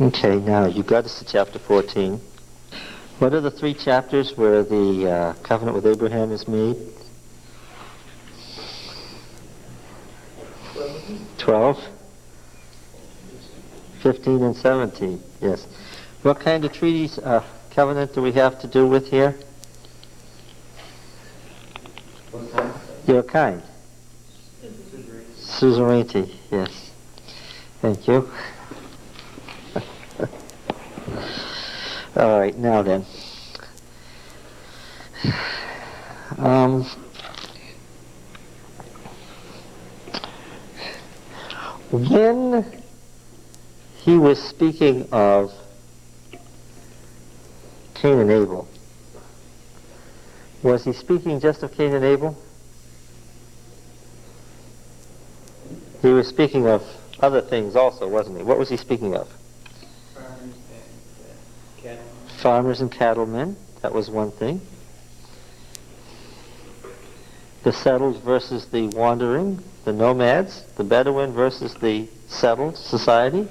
Okay, now you got us to chapter 14. What are the three chapters where the covenant with Abraham is made? 12, 15, and 17. Yes. What kind of treaties, covenant do we have to do with here? What kind? Your kind. Suzerainty, yes. Thank you. All right, now then. When he was speaking of Cain and Abel, was he speaking just of Cain and Abel? He was speaking of other things also, wasn't he? What was he speaking of? Farmers and cattlemen, that was one thing. The settled versus the wandering, the nomads, the Bedouin versus the settled society.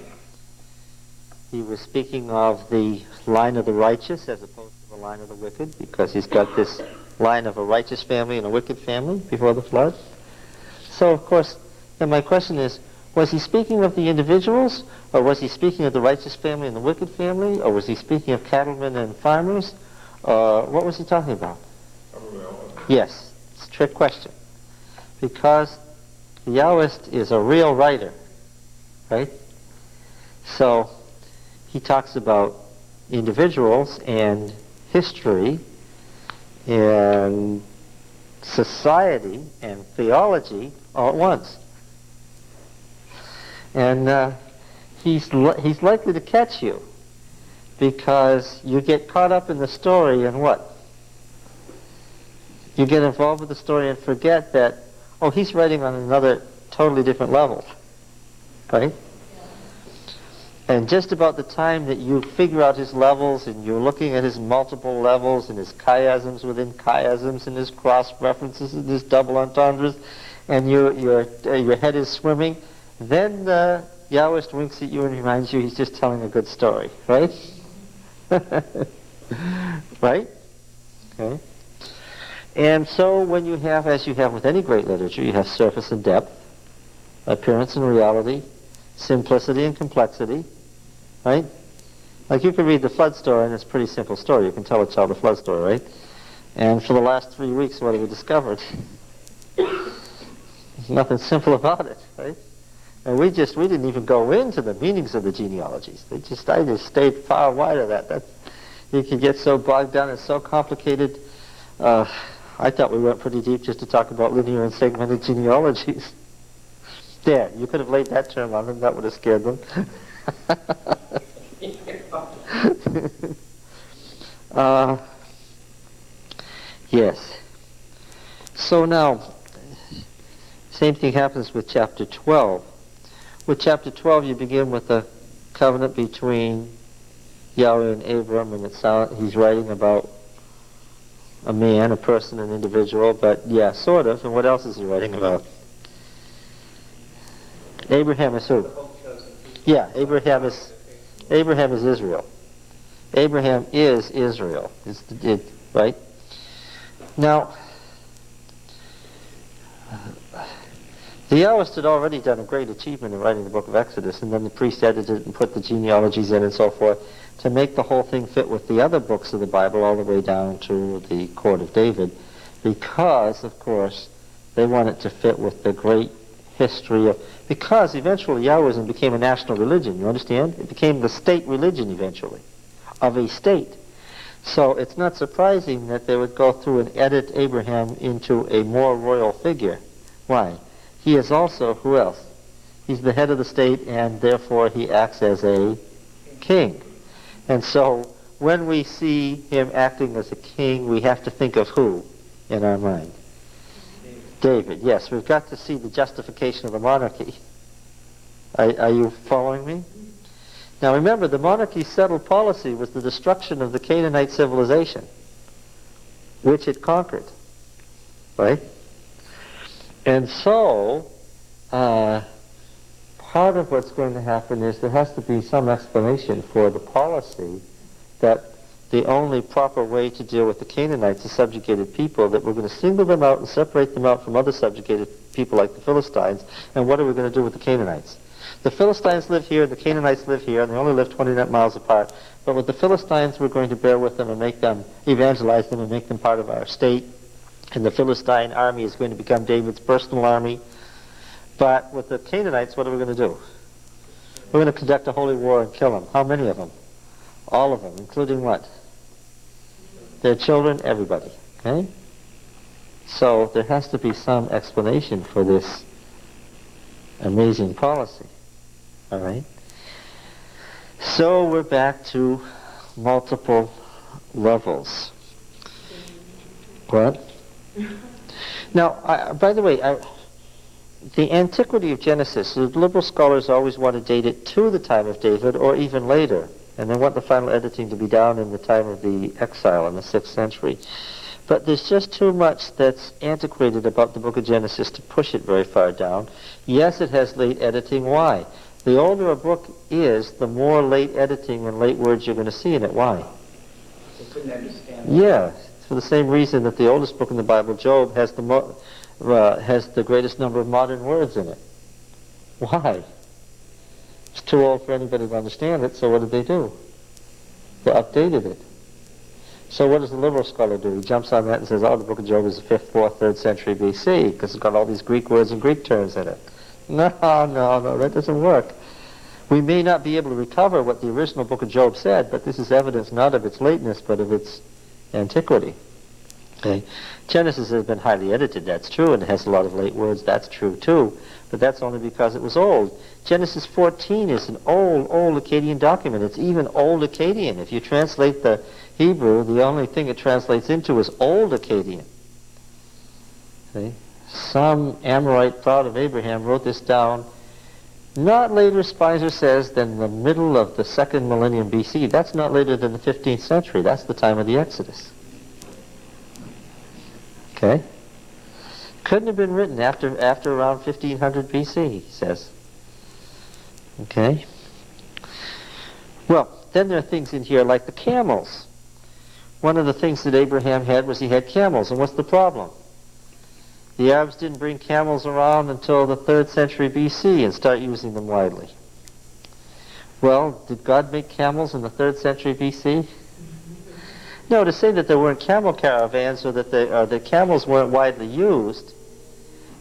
He was speaking of the line of the righteous as opposed to the line of the wicked, because he's got this line of a righteous family and a wicked family before the flood. So, of course, then my question is, was he speaking of the individuals, or was he speaking of the righteous family and the wicked family, or was he speaking of cattlemen and farmers? What was he talking about? Yes, it's a trick question. Because the Yahwist is a real writer, right? So he talks about individuals and history and society and theology all at once. And he's likely to catch you, because you get caught up in the story and what? You get involved with the story and forget that, oh, he's writing on another totally different level, right? And just about the time that you figure out his levels and you're looking at his multiple levels and his chiasms within chiasms and his cross references and his double entendres, and your head is swimming, then the Yahwist winks at you and reminds you he's just telling a good story, right? Right? Okay. And so when you have, as you have with any great literature, you have surface and depth, appearance and reality, simplicity and complexity, right? Like you can read the flood story and it's a pretty simple story. You can tell a child a flood story, right? And for the last 3 weeks, what have we discovered? There's nothing simple about it, right? And we didn't even go into the meanings of the genealogies. I just stayed far wide of that. You can get so bogged down, it's so complicated. I thought we went pretty deep just to talk about linear and segmented genealogies. There, you could have laid that term on them, that would have scared them. Yes. So now, same thing happens with chapter 12. With chapter 12, you begin with the covenant between Yahweh and Abram, and he's writing about a man, a person, an individual, but yeah, sort of. And what else is he writing about? Abraham is who? Yeah, Abraham is Israel. Abraham is Israel, right? Now, the Yahwist had already done a great achievement in writing the book of Exodus, and then the priest edited it and put the genealogies in and so forth to make the whole thing fit with the other books of the Bible all the way down to the Court of David, because, of course, they want it to fit with the great history of... Because eventually Yahwism became a national religion, you understand? It became the state religion eventually, of a state. So it's not surprising that they would go through and edit Abraham into a more royal figure. Why? He is also, who else? He's the head of the state, and therefore he acts as a king. And so when we see him acting as a king, we have to think of who in our mind? David. Yes, we've got to see the justification of the monarchy. Are you following me? Now remember, the monarchy's settled policy was the destruction of the Canaanite civilization, which it conquered. Right? And so, part of what's going to happen is there has to be some explanation for the policy that the only proper way to deal with the Canaanites, the subjugated people, that we're going to single them out and separate them out from other subjugated people like the Philistines, and what are we going to do with the Canaanites? The Philistines live here, the Canaanites live here, and they only live 29 miles apart. But with the Philistines, we're going to bear with them and make them, evangelize them and make them part of our state. And the Philistine army is going to become David's personal army. But with the Canaanites, what are we going to do? We're going to conduct a holy war and kill them. How many of them? All of them, including what? Their children, everybody. Okay? So there has to be some explanation for this amazing policy. All right? So we're back to multiple levels. What? Now, by the way, the antiquity of Genesis, the liberal scholars always want to date it to the time of David or even later, and they want the final editing to be down in the time of the exile in the 6th century. But there's just too much that's antiquated about the book of Genesis to push it very far down. Yes, it has late editing. Why? The older a book is, the more late editing and late words you're going to see in it. Why? They couldn't understand. Yeah, for the same reason that the oldest book in the Bible, Job, has the greatest number of modern words in it. Why? It's too old for anybody to understand it, so what did they do? They updated it. So what does the liberal scholar do? He jumps on that and says, oh, the book of Job is the 5th, 4th, 3rd century BC, because it's got all these Greek words and Greek terms in it. No, that doesn't work. We may not be able to recover what the original book of Job said, but this is evidence not of its lateness, but of its antiquity. Okay. Genesis has been highly edited, that's true, and it has a lot of late words, that's true too, but that's only because it was old. Genesis 14 is an old Akkadian document. It's even Old Akkadian. If you translate the Hebrew, the only thing it translates into is Old Akkadian. Okay. Some Amorite proud of Abraham wrote this down, not later, Spicer says, than the middle of the 2nd millennium BC. That's not later than the 15th century. That's the time of the Exodus. Okay? Couldn't have been written after around 1500 BC, he says. Okay? Well, then there are things in here like the camels. One of the things that Abraham had was he had camels. And what's the problem? The Arabs didn't bring camels around until the 3rd century BC and start using them widely. Well, did God make camels in the 3rd century BC? No, to say that there weren't camel caravans or that the camels weren't widely used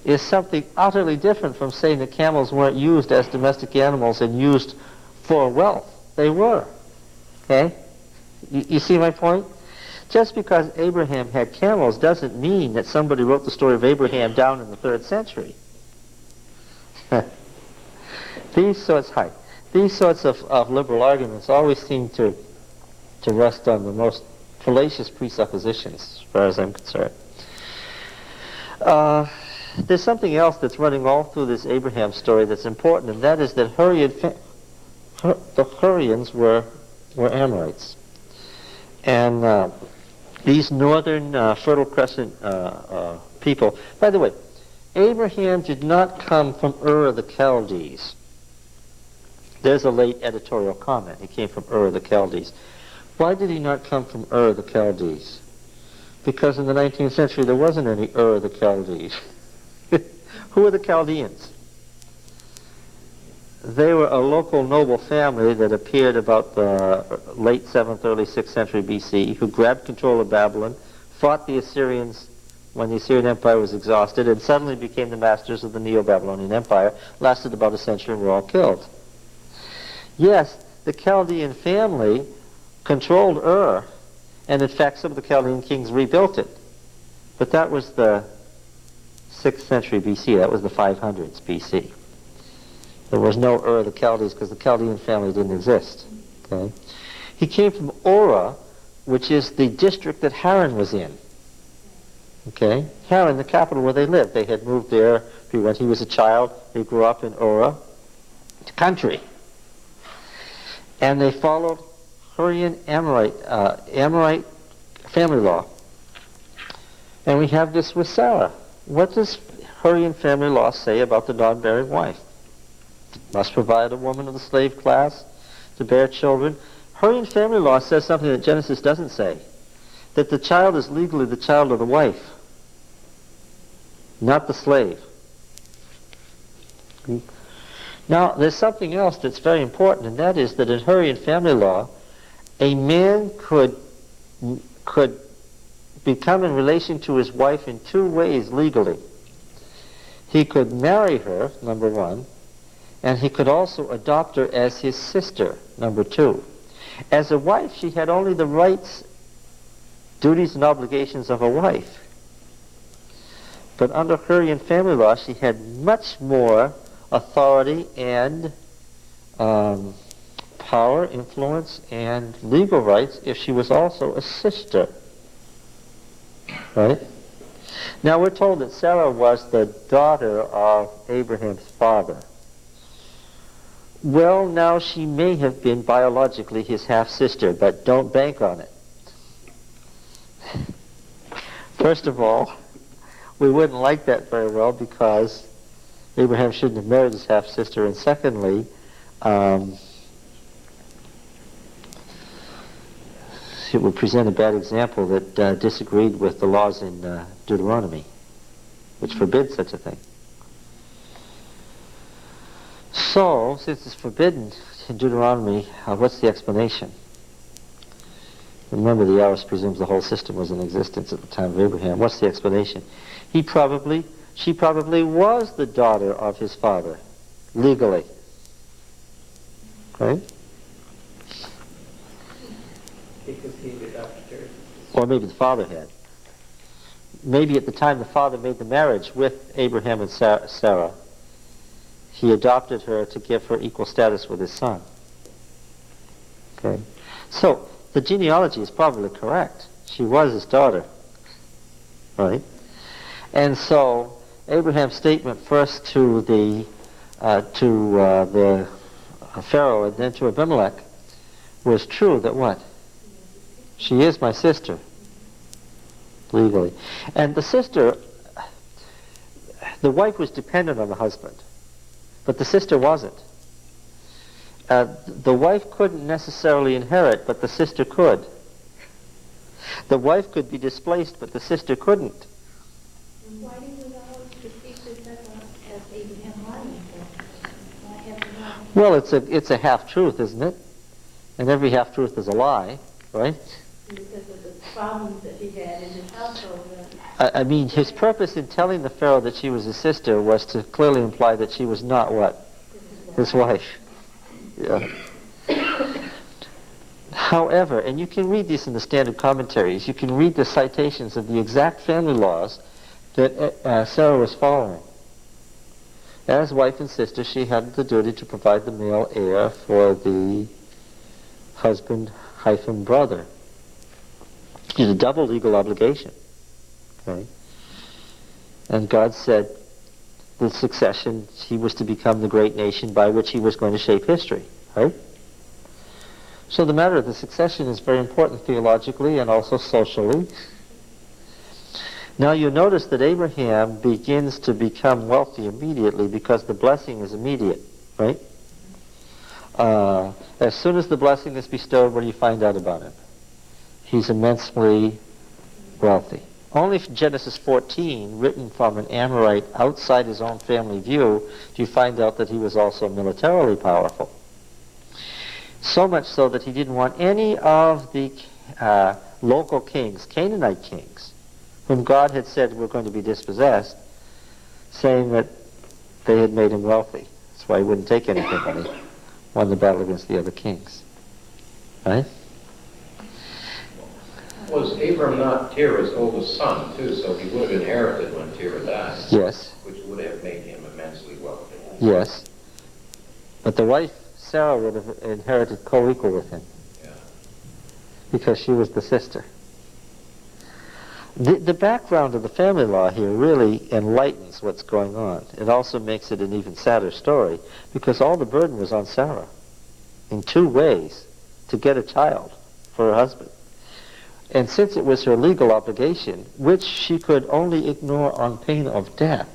is something utterly different from saying that camels weren't used as domestic animals and used for wealth. They were. Okay? You see my point? Just because Abraham had camels doesn't mean that somebody wrote the story of Abraham down in the 3rd century. These sorts of liberal arguments always seem to rest on the most fallacious presuppositions, as far as I'm concerned. There's something else that's running all through this Abraham story that's important, and that is that the Hurrians were Amorites. And these northern Fertile Crescent people, by the way, Abraham did not come from Ur of the Chaldees. There's a late editorial comment. He came from Ur of the Chaldees. Why did he not come from Ur of the Chaldees? Because in the 19th century there wasn't any Ur of the Chaldees. Who are the Chaldeans? They were a local noble family that appeared about the late 7th, early 6th century BC, who grabbed control of Babylon, fought the Assyrians when the Assyrian Empire was exhausted, and suddenly became the masters of the Neo-Babylonian Empire, lasted about a century and were all killed. Yes, the Chaldean family controlled Ur, and in fact some of the Chaldean kings rebuilt it. But that was the 6th century BC, that was the 500s BC. There was no Ur of the Chaldees because the Chaldean family didn't exist. Okay? He came from Ora, which is the district that Haran was in. Okay? Haran, the capital where they lived. They had moved there when he was a child. They grew up in Ora, the country. And they followed Hurrian Amorite family law. And we have this with Sarah. What does Hurrian family law say about the non-bearing wife? must provide a woman of the slave class to bear children. Hurrian family law says something that Genesis doesn't say, that the child is legally the child of the wife, not the slave. Now, there's something else that's very important, and that is that in Hurrian family law, a man could become in relation to his wife in two ways legally. He could marry her, number one, and he could also adopt her as his sister, number two. As a wife, she had only the rights, duties, and obligations of a wife. But under Hurrian family law, she had much more authority and power, influence, and legal rights if she was also a sister. Right? Now we're told that Sarah was the daughter of Abraham's father. Well, now she may have been biologically his half-sister, but don't bank on it. First of all, we wouldn't like that very well because Abraham shouldn't have married his half-sister, and secondly, it would present a bad example that disagreed with the laws in Deuteronomy, which forbid such a thing. So, since it's forbidden in Deuteronomy, what's the explanation? Remember, the Aorist presumes the whole system was in existence at the time of Abraham. What's the explanation? She probably was the daughter of his father, legally. Right? Because he adopted her. Or maybe the father had. Maybe at the time the father made the marriage with Abraham and Sarah, he adopted her to give her equal status with his son. Okay? So, the genealogy is probably correct. She was his daughter. Right? And so, Abraham's statement first to the Pharaoh and then to Abimelech was true, that what? She is my sister, legally. And the sister, the wife was dependent on the husband, but the sister wasn't. The wife couldn't necessarily inherit, but the sister could. The wife could be displaced, but the sister couldn't. Why do you allow the speak to as Abraham lying? Why have you not? Well, it's a half-truth, isn't it? And every half-truth is a lie, right? Because of the problems that he had in his household. I mean, his purpose in telling the Pharaoh that she was his sister was to clearly imply that she was not what? His wife. Yeah. However, and you can read these in the standard commentaries, you can read the citations of the exact family laws that Sarah was following. As wife and sister, she had the duty to provide the male heir for the husband-brother. It's a double legal obligation. Okay? And God said the succession, he was to become the great nation by which he was going to shape history. Right? So the matter of the succession is very important theologically and also socially. Now you notice that Abraham begins to become wealthy immediately because the blessing is immediate. Right? As soon as the blessing is bestowed, what do you find out about him? He's immensely wealthy. Only from Genesis 14, written from an Amorite outside his own family view, do you find out that he was also militarily powerful. So much so that he didn't want any of the local kings, Canaanite kings, whom God had said were going to be dispossessed, saying that they had made him wealthy. That's why he wouldn't take anything when he won the battle against the other kings. Right? Was Abram not Terah's oldest son, too, so he would have inherited when Terah died? Yes. Which would have made him immensely wealthy. Yes. But the wife, Sarah, would have inherited co-equal with him. Yeah. Because she was the sister. The background of the family law here really enlightens what's going on. It also makes it an even sadder story because all the burden was on Sarah in two ways to get a child for her husband. And since it was her legal obligation, which she could only ignore on pain of death,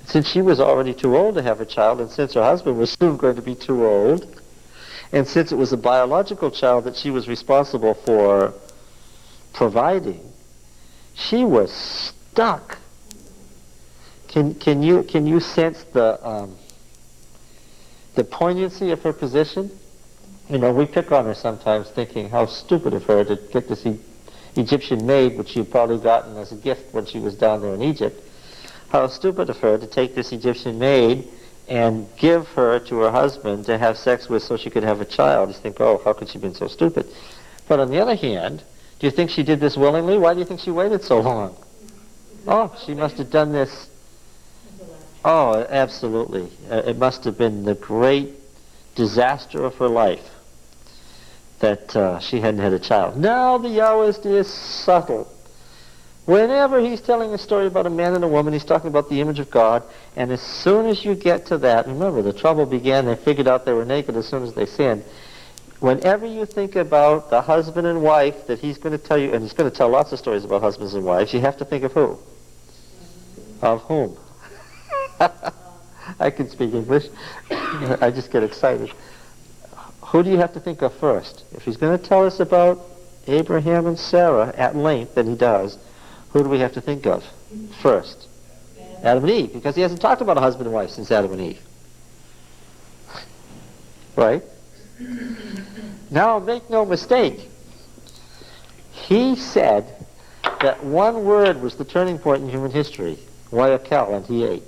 Since she was already too old to have a child, and since her husband was soon going to be too old, and since it was a biological child that she was responsible for providing, she was stuck. Can you sense the poignancy of her position? You know, we pick on her sometimes, thinking how stupid of her to get this Egyptian maid, which she had probably gotten as a gift when she was down there in Egypt. How stupid of her to take this Egyptian maid and give her to her husband to have sex with so she could have a child. You think, oh, how could she have been so stupid? But on the other hand, do you think she did this willingly? Why do you think she waited so long? Oh, she must have done this. Oh, absolutely. It must have been the great disaster of her life that she hadn't had a child. Now the Yahwist is subtle. Whenever he's telling a story about a man and a woman, he's talking about the image of God, and as soon as you get to that, remember, the trouble began, they figured out they were naked as soon as they sinned. Whenever you think about the husband and wife that he's going to tell you, and he's going to tell lots of stories about husbands and wives, you have to think of who? Of whom? I can speak English. I just get excited. Who do you have to think of first? If he's going to tell us about Abraham and Sarah at length, and he does, who do we have to think of first? Adam and Eve, because he hasn't talked about a husband and wife since Adam and Eve. Right? Now, make no mistake. He said that one word was the turning point in human history. Wayakel, and he ate.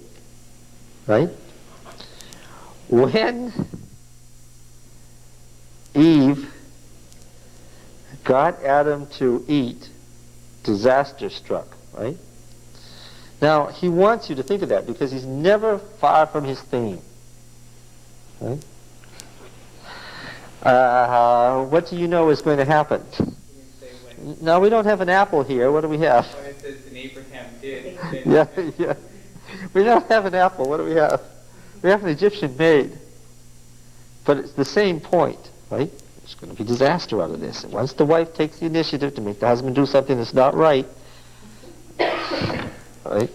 Right? When Eve got Adam to eat, disaster struck, right? Now, he wants you to think of that because he's never far from his theme. Right? What do you know is going to happen? No, we don't have an apple here. What do we have? When it says, and Abraham did. Yeah. We don't have an apple. What do we have? We have an Egyptian maid. But it's the same point, right? There's going to be disaster out of this. And once the wife takes the initiative to make the husband do something that's not right, right?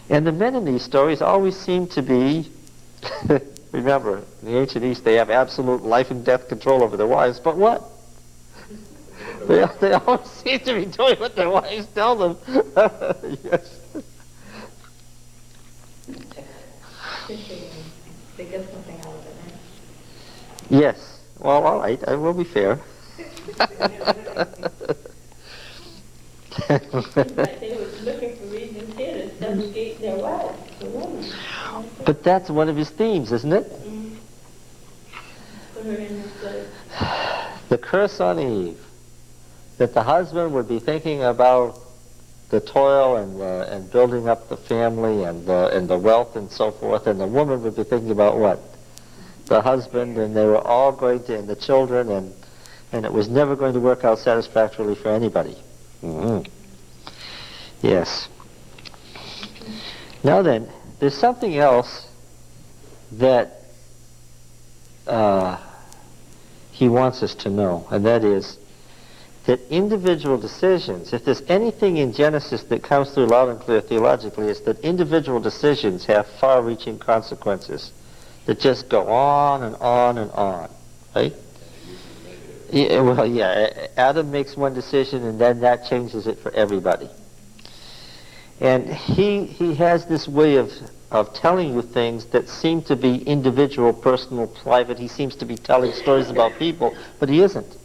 And the men in these stories always seem to be, remember, in the ancient East they have absolute life and death control over their wives, but what? They always seem to be doing what their wives tell them. Yes. They get something out of it, right? Yes. Well, all right. I will be fair. Like they were looking for reasons here to subjugate their wives, the woman. But that's one of his themes, isn't it? Mm-hmm. Put her in this place. The curse on Eve. That the husband would be thinking about the toil and building up the family and the wealth and so forth, and the woman would be thinking about what? The husband, and they were all going to, and the children, and it was never going to work out satisfactorily for anybody. Mm-hmm. Yes. Now then, there's something else that he wants us to know, and that is that individual decisions, if there's anything in Genesis that comes through loud and clear theologically, it's that individual decisions have far-reaching consequences that just go on and on and on, right? Yeah, well, yeah, Adam makes one decision and then that changes it for everybody. And he has this way of telling you things that seem to be individual, personal, private. He seems to be telling stories about people, but he isn't.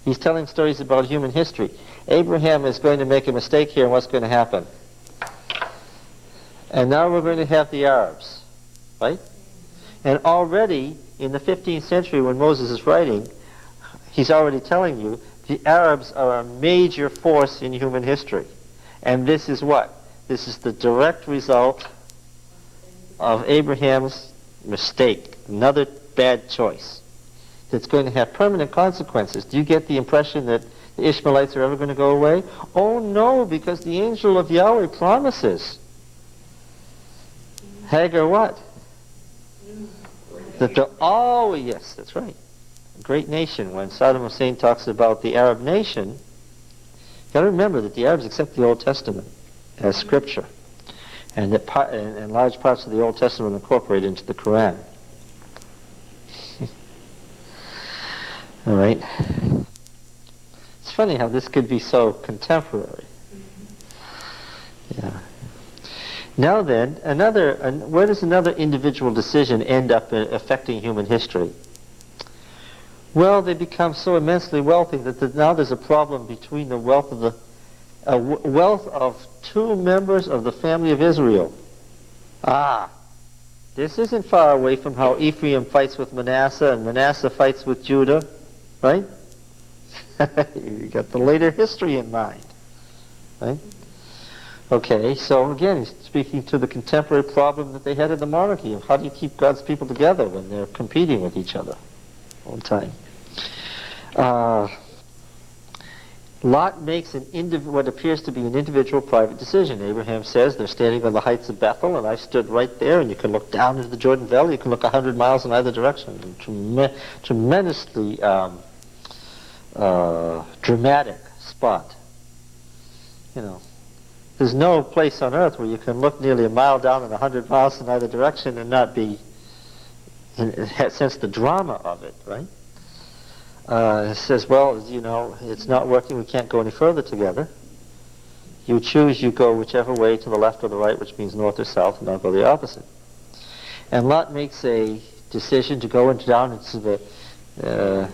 He's telling stories about human history. Abraham is going to make a mistake here, and what's going to happen? And now we're going to have the Arabs, right? And already in the 15th century when Moses is writing, he's already telling you the Arabs are a major force in human history. And this is what? This is the direct result of Abraham's mistake, another bad choice that's going to have permanent consequences. Do you get the impression that the Ishmaelites are ever going to go away? Oh no, because the angel of Yahweh promises. Hagar what? That oh yes, that's right. A great nation. When Saddam Hussein talks about the Arab nation, you've got to remember that the Arabs accept the Old Testament as scripture. and that and large parts of the Old Testament are incorporated into the Quran. All right. It's funny how this could be so contemporary. Yeah. Now then, where does another individual decision end up affecting human history? Well, they become so immensely wealthy that now there's a problem between the wealth of two members of the family of Israel. This isn't far away from how Ephraim fights with Manasseh and Manasseh fights with Judah, right? You got the later history in mind, right? Okay, so again, he's speaking to the contemporary problem that they had in the monarchy of how do you keep God's people together when they're competing with each other all the time. Lot makes what appears to be an individual private decision. Abraham says they're standing on the heights of Bethel, and I stood right there, and you can look down into the Jordan Valley. You can look 100 miles in either direction. Tremendously dramatic spot. You know, there's no place on earth where you can look nearly a mile down and 100 miles in either direction and not be, sense the drama of it, right? It says, well, you know, it's not working, we can't go any further together. You choose, you go whichever way, to the left or the right, which means north or south, and I'll go the opposite. And Lot makes a decision to go down into the,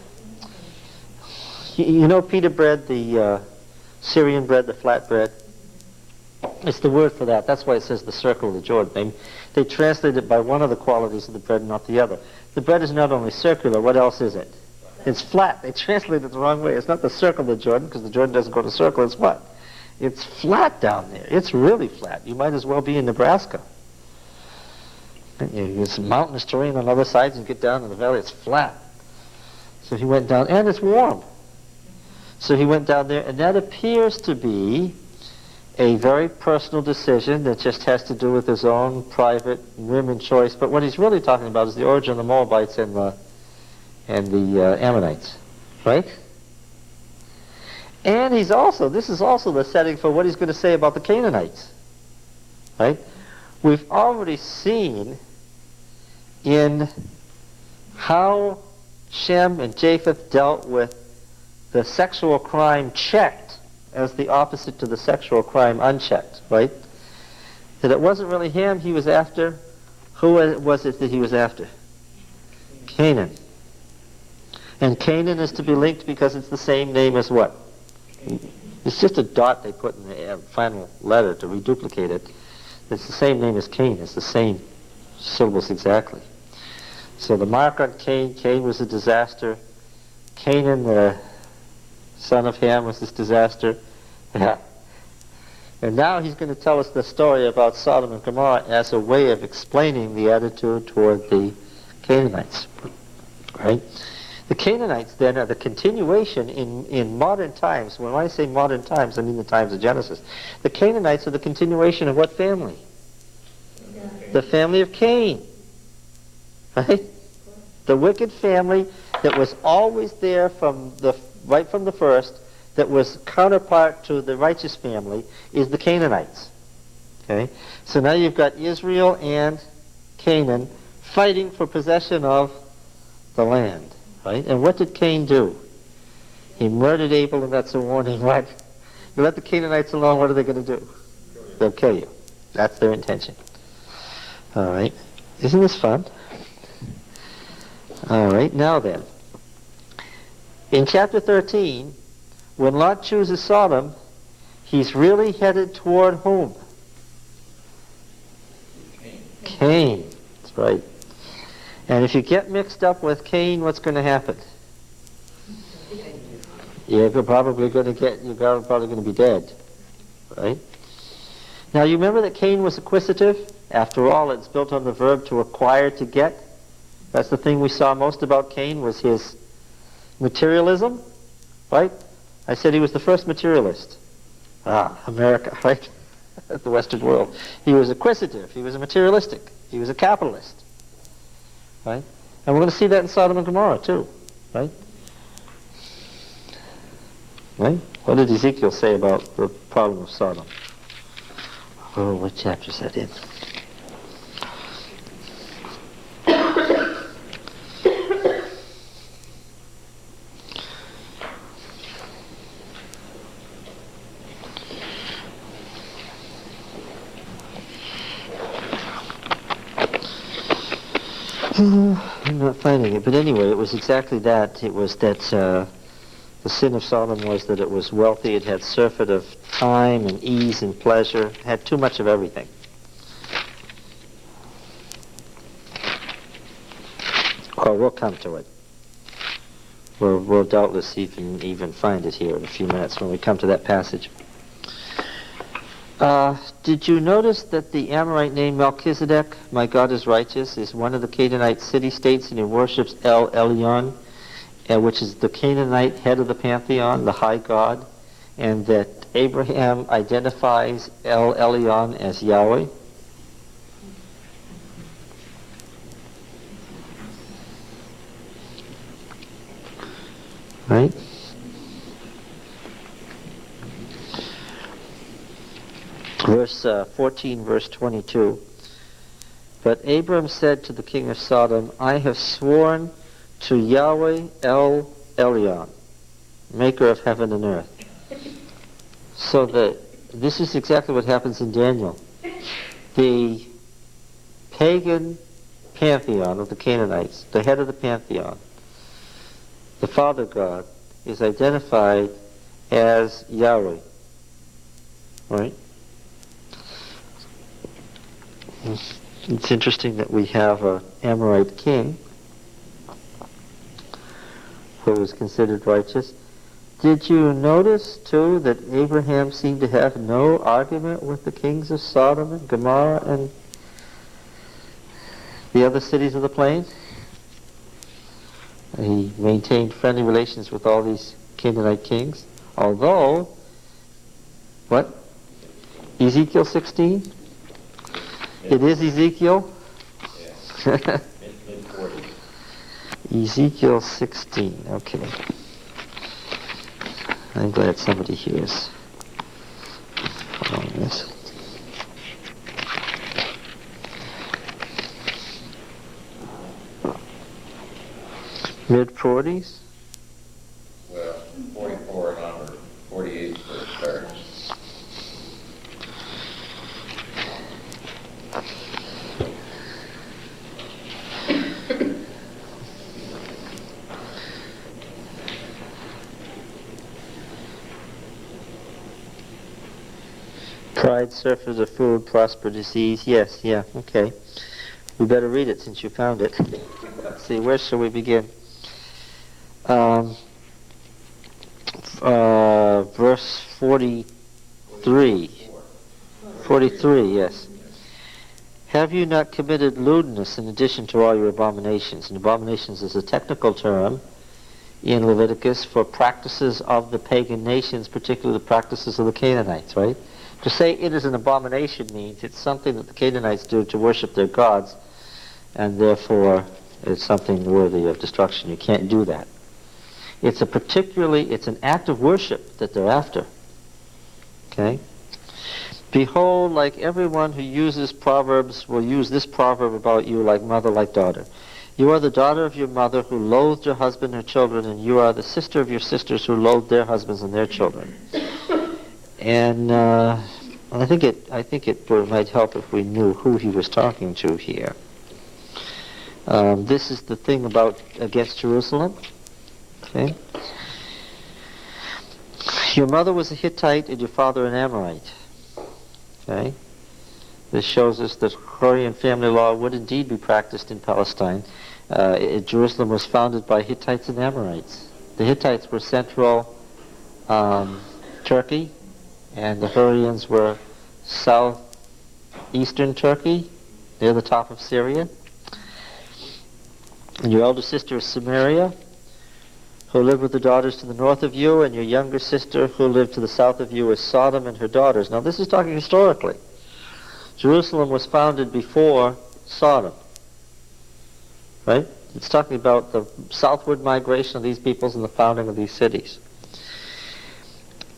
you know pita bread, the Syrian bread, the flat bread? It's the word for that. That's why it says the circle of the Jordan. They translate it by one of the qualities of the bread, not the other. The bread is not only circular, what else is it? It's flat. They translate it the wrong way. It's not the circle of the Jordan, because the Jordan doesn't go to circle. It's what? It's flat down there. It's really flat. You might as well be in Nebraska. It's mountainous terrain on other sides, and you get down to the valley, it's flat. So he went down, and it's warm. So he went down there, and that appears to be a very personal decision that just has to do with his own private whim and choice. But what he's really talking about is the origin of the Moabites and the Ammonites, right? And this is also the setting for what he's going to say about the Canaanites, right? We've already seen in how Shem and Japheth dealt with the sexual crime checked as the opposite to the sexual crime unchecked, right? That it wasn't really Ham he was after. Who was it that he was after? Canaan. And Canaan is to be linked because it's the same name as what? It's just a dot they put in the final letter to reduplicate it. It's the same name as Cain. It's the same syllables exactly. So the mark on Cain was a disaster. Canaan, the son of Ham, was this disaster. Yeah. And now he's going to tell us the story about Sodom and Gomorrah as a way of explaining the attitude toward the Canaanites. Right? The Canaanites then are the continuation in modern times. When I say modern times, I mean the times of Genesis. The Canaanites are the continuation of what family? The family of Cain. Right? The wicked family that was always there right from the first, that was counterpart to the righteous family, is the Canaanites. Okay? So now you've got Israel and Canaan fighting for possession of the land. Right? And what did Cain do? He murdered Abel, and that's a warning, right? You let the Canaanites alone, what are they going to do? They'll kill you. That's their intention. All right. Isn't this fun? All right. Now then, in chapter 13, when Lot chooses Sodom, he's really headed toward whom? Cain. That's right. And if you get mixed up with Cain, what's going to happen? You're probably going to be dead, right? Now you remember that Cain was acquisitive. After all, it's built on the verb to acquire, to get. That's the thing we saw most about Cain, was his materialism, right? I said he was the first materialist. America, right? The Western world. He was acquisitive. He was a materialistic. He was a capitalist. Right? And we're going to see that in Sodom and Gomorrah too, right? Right? What did Ezekiel say about the problem of Sodom? Oh, what chapter is that in? I'm not finding it, but anyway, it was exactly that. It was that the sin of Sodom was that it was wealthy, it had surfeit of time and ease and pleasure, it had too much of everything. Oh, we'll come to it. We'll doubtless even find it here in a few minutes when we come to that passage. Did you notice that the Amorite name Melchizedek, my God is righteous, is one of the Canaanite city-states, and he worships El Elyon, which is the Canaanite head of the pantheon, the high god, and that Abraham identifies El Elyon as Yahweh? Right? Verse 14, verse 22. But Abram said to the king of Sodom, I have sworn to Yahweh El Elyon, maker of heaven and earth. So this is exactly what happens in Daniel. The pagan pantheon of the Canaanites, the head of the pantheon, the father god, is identified as Yahweh. Right? It's interesting that we have an Amorite king who was considered righteous. Did you notice, too, that Abraham seemed to have no argument with the kings of Sodom and Gomorrah and the other cities of the plain? He maintained friendly relations with all these Canaanite kings, although, what? Ezekiel 16? It is Ezekiel? Yeah. Mid-40s. Ezekiel 16, okay. I'm glad somebody here is following this. Mid-40s? Well, 44 and onward, 48 for it starts. Pride, surfers of food, prosper, disease. Yes, yeah, okay. We better read it since you found it. Let's see, where shall we begin? Verse 43. 43, yes. Have you not committed lewdness in addition to all your abominations? And abominations is a technical term in Leviticus for practices of the pagan nations, particularly the practices of the Canaanites, right? To say it is an abomination means it's something that the Canaanites do to worship their gods, and therefore it's something worthy of destruction. You can't do that. It's an act of worship that they're after. Okay? Behold, like everyone who uses proverbs will use this proverb about you, like mother, like daughter. You are the daughter of your mother who loathed your husband and her children, and you are the sister of your sisters who loathed their husbands and their children. And I think it might help if we knew who he was talking to here. This is the thing against Jerusalem. Okay. Your mother was a Hittite and your father an Amorite. Okay. This shows us that Hurrian family law would indeed be practiced in Palestine. Jerusalem was founded by Hittites and Amorites. The Hittites were central Turkey, and the Hurrians were southeastern Turkey, near the top of Syria. And your elder sister is Samaria, who lived with the daughters to the north of you, and your younger sister, who lived to the south of you, is Sodom and her daughters. Now this is talking historically. Jerusalem was founded before Sodom, right? It's talking about the southward migration of these peoples and the founding of these cities.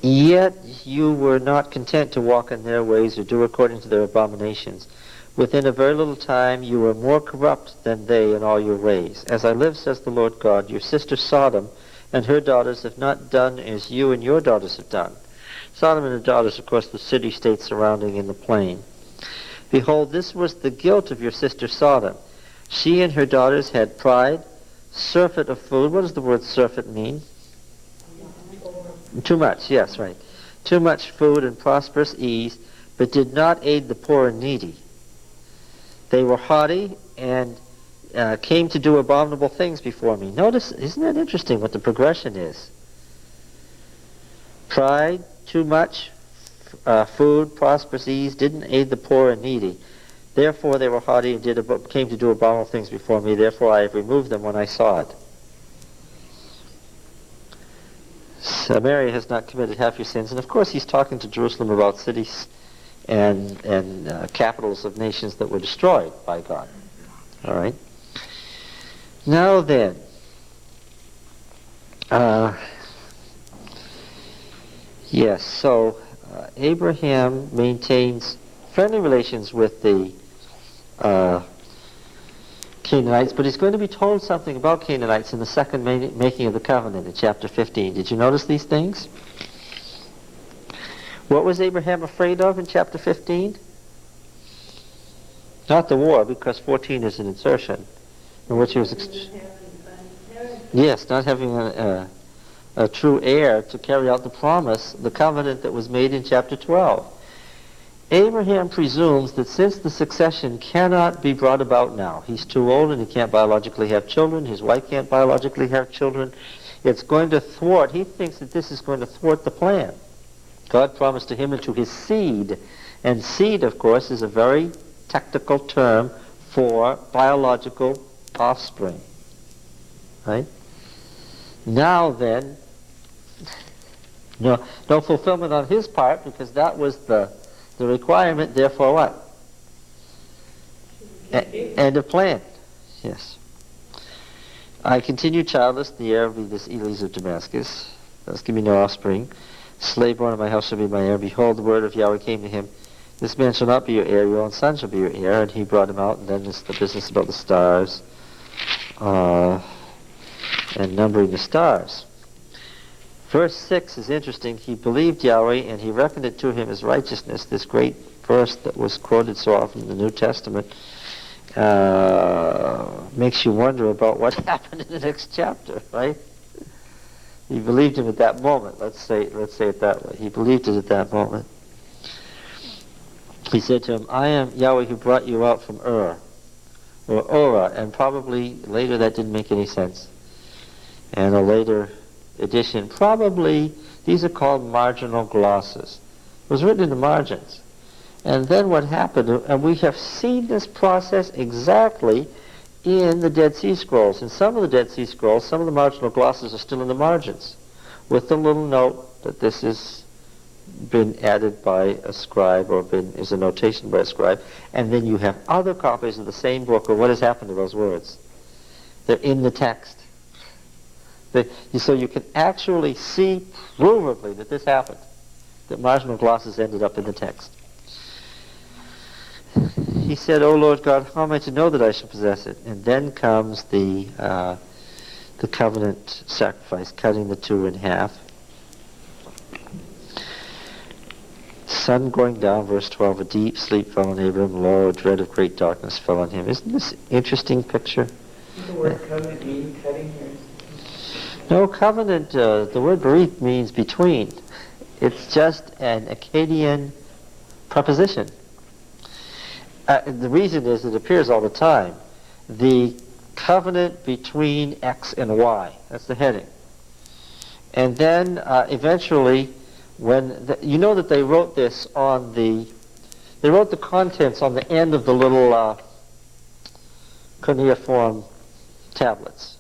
Yet you were not content to walk in their ways or do according to their abominations. Within a very little time you were more corrupt than they in all your ways. As I live, says the Lord God, your sister Sodom and her daughters have not done as you and your daughters have done. Sodom and her daughters, of course, the city-state surrounding in the plain. Behold, this was the guilt of your sister Sodom. She and her daughters had pride, surfeit of food. What does the word surfeit mean? Too much, yes, right. Too much food and prosperous ease, but did not aid the poor and needy. They were haughty and came to do abominable things before me. Notice, isn't that interesting what the progression is? Pride, too much food, prosperous ease, didn't aid the poor and needy. Therefore they were haughty and came to do abominable things before me. Therefore I have removed them when I saw it. Samaria has not committed half your sins. And of course he's talking to Jerusalem about cities and capitals of nations that were destroyed by God. All right. Now then, yes, so Abraham maintains friendly relations with the Canaanites, but he's going to be told something about Canaanites in the second making of the covenant in chapter 15. Did you notice these things? What was Abraham afraid of in chapter 15? Not the war, because 14 is an insertion in which he was... Yes, not having a true heir to carry out the promise, the covenant that was made in chapter 12. Abraham presumes that since the succession cannot be brought about now, he's too old and he can't biologically have children, his wife can't biologically have children, it's going to thwart, he thinks that this is going to thwart the plan. God promised to him and to his seed, and seed, of course, is a very technical term for biological offspring. Right? Now then, no fulfillment on his part, because that was the requirement, therefore what? End of plan. Yes. I continue childless, the heir will be this Eliezer of Damascus. Thus give me no offspring. Slave born of my house shall be my heir. Behold, the word of Yahweh came to him. This man shall not be your heir, your own son shall be your heir. And he brought him out, and then it's the business about the stars, and numbering the stars. Verse 6 is interesting. He believed Yahweh, and he reckoned it to him as righteousness, this great verse that was quoted so often in the New Testament. Makes you wonder about what happened in the next chapter, right? He believed him at that moment. Let's say it that way. He believed it at that moment. He said to him, I am Yahweh who brought you out from Ur, or Ora, and probably later that didn't make any sense. And a later edition, probably, these are called marginal glosses. It was written in the margins. And then what happened, and we have seen this process exactly in the Dead Sea Scrolls. In some of the Dead Sea Scrolls, some of the marginal glosses are still in the margins, with the little note that this has been added by a scribe, or is a notation by a scribe, and then you have other copies of the same book, or what has happened to those words. They're in the text. So you can actually see provably that this happened, that marginal glosses ended up in the text. He said, O Lord God, how am I to know that I shall possess it? And then comes the covenant sacrifice, cutting the two in half. Sun going down, verse 12, a deep sleep fell on Abram, lo, a dread of great darkness fell on him. Isn't this an interesting picture? Does the word covenant mean cutting here? No, covenant, the word berith means between. It's just an Akkadian preposition. The reason is it appears all the time. The covenant between X and Y. That's the heading. And then eventually, you know that they wrote this on they wrote the contents on the end of the little cuneiform tablets.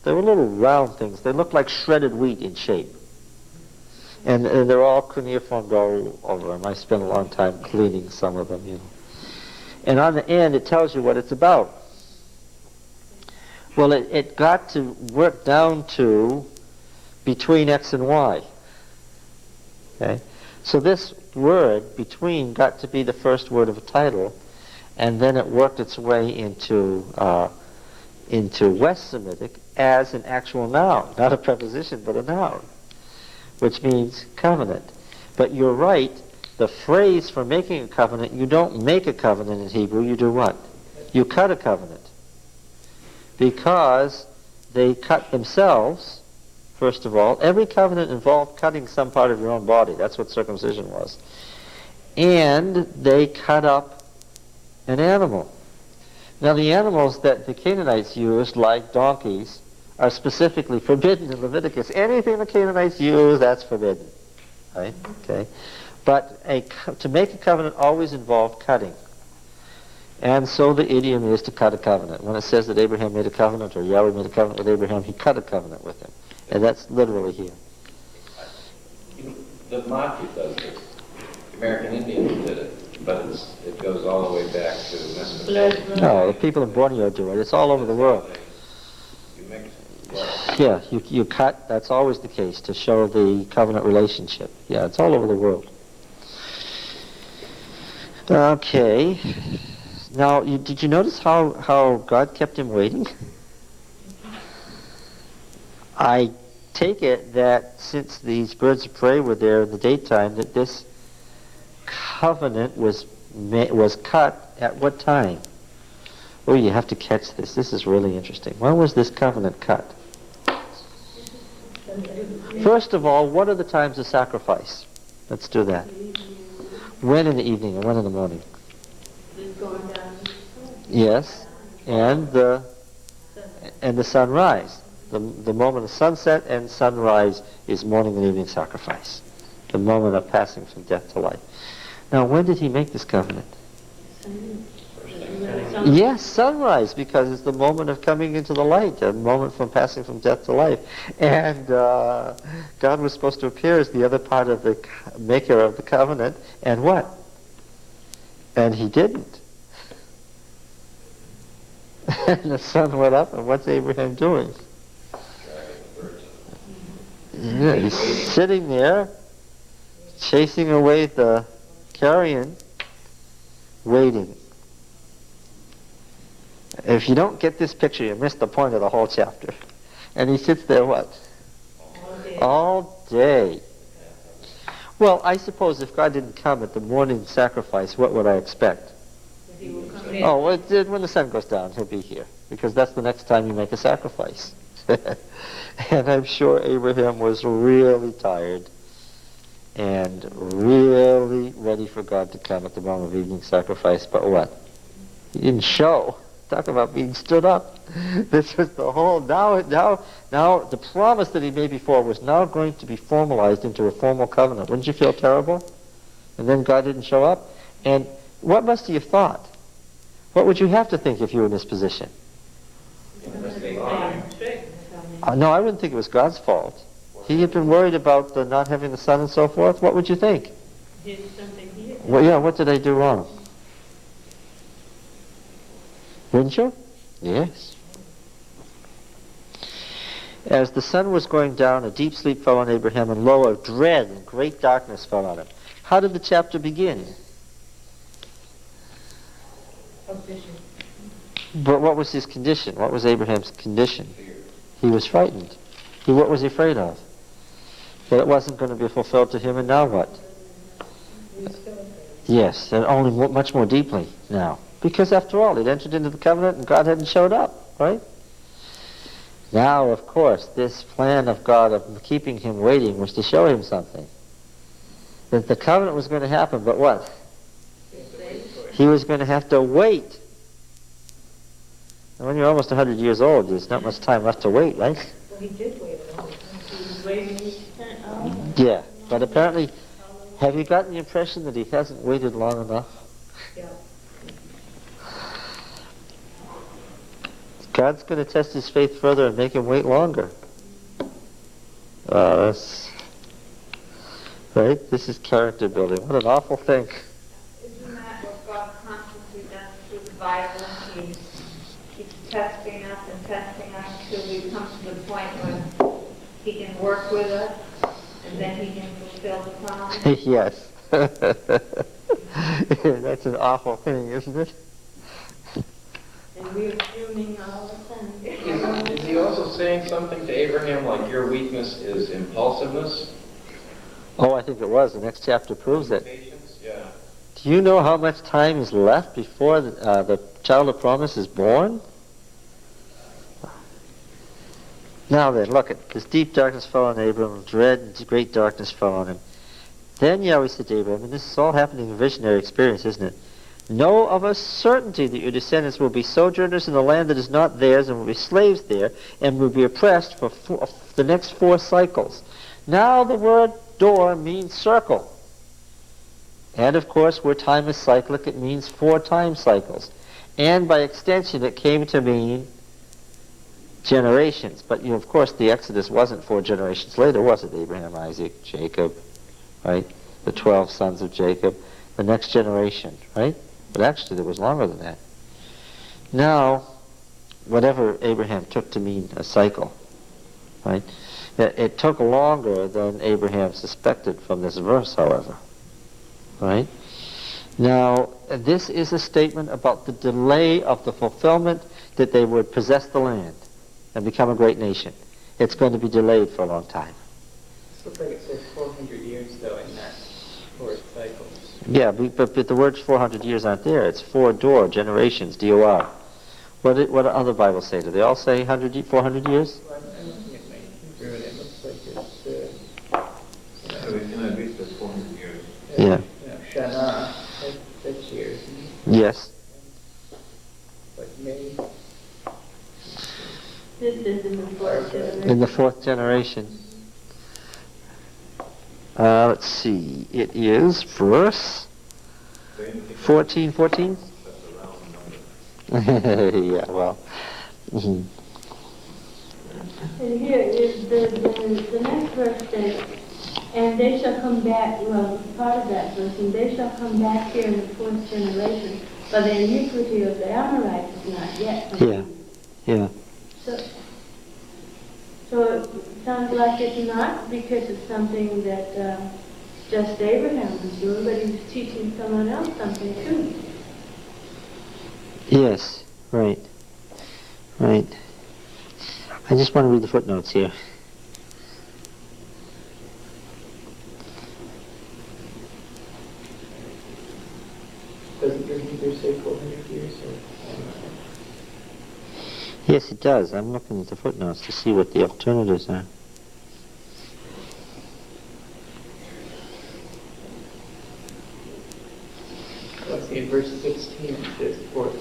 They were little round things. They looked like shredded wheat in shape. And they're all cuneiformed all over them. I spent a long time cleaning some of them, you know. And on the end, it tells you what it's about. Well, it got to work down to between X and Y. Okay? So this word, between, got to be the first word of a title, and then it worked its way into West Semitic as an actual noun, not a preposition, but a noun, which means covenant. But you're right, the phrase for making a covenant, you don't make a covenant in Hebrew, you do what? You cut a covenant. Because they cut themselves, first of all. Every covenant involved cutting some part of your own body. That's what circumcision was. And they cut up an animal. Now the animals that the Canaanites used, like donkeys, are specifically forbidden in Leviticus. Anything the Canaanites use, that's forbidden. Right? Okay. But to make a covenant always involved cutting. And so the idiom is to cut a covenant. When it says that Abraham made a covenant, or Yahweh made a covenant with Abraham, he cut a covenant with him. And that's literally here. The Mafia does this. The American Indians did it, but it goes all the way back to Mesopotamia. No, the people in Borneo do it. It's all over the world. You mix blood. Yeah, you cut, that's always the case, to show the covenant relationship. Yeah, it's all over the world. Okay. Now, did you notice how God kept him waiting? I take it that since these birds of prey were there in the daytime, that this covenant was cut at what time? Oh, you have to catch this. This is really interesting. When was this covenant cut? First of all, what are the times of sacrifice? Let's do that. When in the evening and when in the morning? Yes, and the sunrise. The moment of sunset and sunrise is morning and evening sacrifice. The moment of passing from death to life. Now, when did he make this covenant? Yes, sunrise, because it's the moment of coming into the light, a moment from passing from death to life. And God was supposed to appear as the other part of the maker of the covenant, and what? And he didn't. And the sun went up, and what's Abraham doing? Yeah, he's sitting there, chasing away the carrion, waiting. If you don't get this picture, you miss the point of the whole chapter. And he sits there what? All day. Well, I suppose if God didn't come at the morning sacrifice, what would I expect? Oh, well, when the sun goes down, he'll be here. Because that's the next time you make a sacrifice. And I'm sure Abraham was really tired and really ready for God to come at the moment of evening sacrifice. But what? He didn't show. Talk about being stood up. This was the whole, now the promise that he made before was now going to be formalized into a formal covenant. Wouldn't you feel terrible? And then God didn't show up? And what must you have thought? What would you have to think if you were in this position? No, I wouldn't think it was God's fault. He had been worried about not having the sun and so forth. What would you think? Well, yeah, what did I do wrong? Wouldn't you? Yes. As the sun was going down, a deep sleep fell on Abraham, and lo, a dread and great darkness fell on him. How did the chapter begin? But what was his condition? What was Abraham's condition? He was frightened. What was he afraid of? That it wasn't going to be fulfilled to him, and now what? Yes, and only much more deeply now. Because after all, he'd entered into the covenant and God hadn't showed up, right? Now, of course, this plan of God of keeping him waiting was to show him something. That the covenant was going to happen, but what? He was going to have to wait. And when you're almost 100 years old, there's not much time left to wait, right? Well, he did wait a long time. He was waiting each time. Oh. Yeah, but apparently, have you gotten the impression that he hasn't waited long enough? Yeah. God's going to test his faith further and make him wait longer. That's right. This is character building. What an awful thing. Isn't that what God constantly does through the Bible? He keeps testing us and testing us till we come to the point when he can work with us and then he can fulfill fulfill the promise. Yes. That's an awful thing, isn't it? And we're fuming all the time. Is he also saying something to Abraham like your weakness is impulsiveness? Oh, I think it was. The next chapter proves it. Patience? Yeah. Do you know how much time is left before the child of promise is born? Now then, look at this deep darkness fell on Abram, dread and great darkness fell on him. Then Yahweh said to Abraham, and this is all happening in a visionary experience, isn't it? Know of a certainty that your descendants will be sojourners in the land that is not theirs, and will be slaves there, and will be oppressed for the next 4 cycles. Now the word door means circle. And of course, where time is cyclic, it means 4 time cycles. And by extension, it came to mean generations. But, of course, the Exodus wasn't 4 generations later, was it? Abraham, Isaac, Jacob, right? The 12 sons of Jacob. The next generation, right? But actually, it was longer than that. Now, whatever Abraham took to mean a cycle, right? It took longer than Abraham suspected from this verse, however. Right? Now, this is a statement about the delay of the fulfillment that they would possess the land and become a great nation. It's going to be delayed for a long time. This looks like it says 400 years, though, in that 4 cycles. Yeah, but the words 400 years aren't there. It's 4 door, generations, D-O-R. What do other Bibles say? Do they all say 400 years? Well, I'm looking at my Hebrew, and it looks like it's, In at least 400 years. Yeah. Shana, that's years. Yes. But May, This is in the 4th generation. In the 4th generation. Let's see. It is verse 14. Yeah, well. Mhm. And here is the next verse says, and they shall come back, well, part of that verse, and they shall come back here in the 4th generation, but the iniquity of the Amorites is not yet complete. Yeah. So it sounds like it's not because it's something that just Abraham was doing, but he was teaching someone else something too. Yes, right. I just want to read the footnotes here. doesn't your Hebrew say 400 years? Yes, it does. I'm looking at the footnotes to see what the alternatives are. Let's see, in verse 16 it says 4th.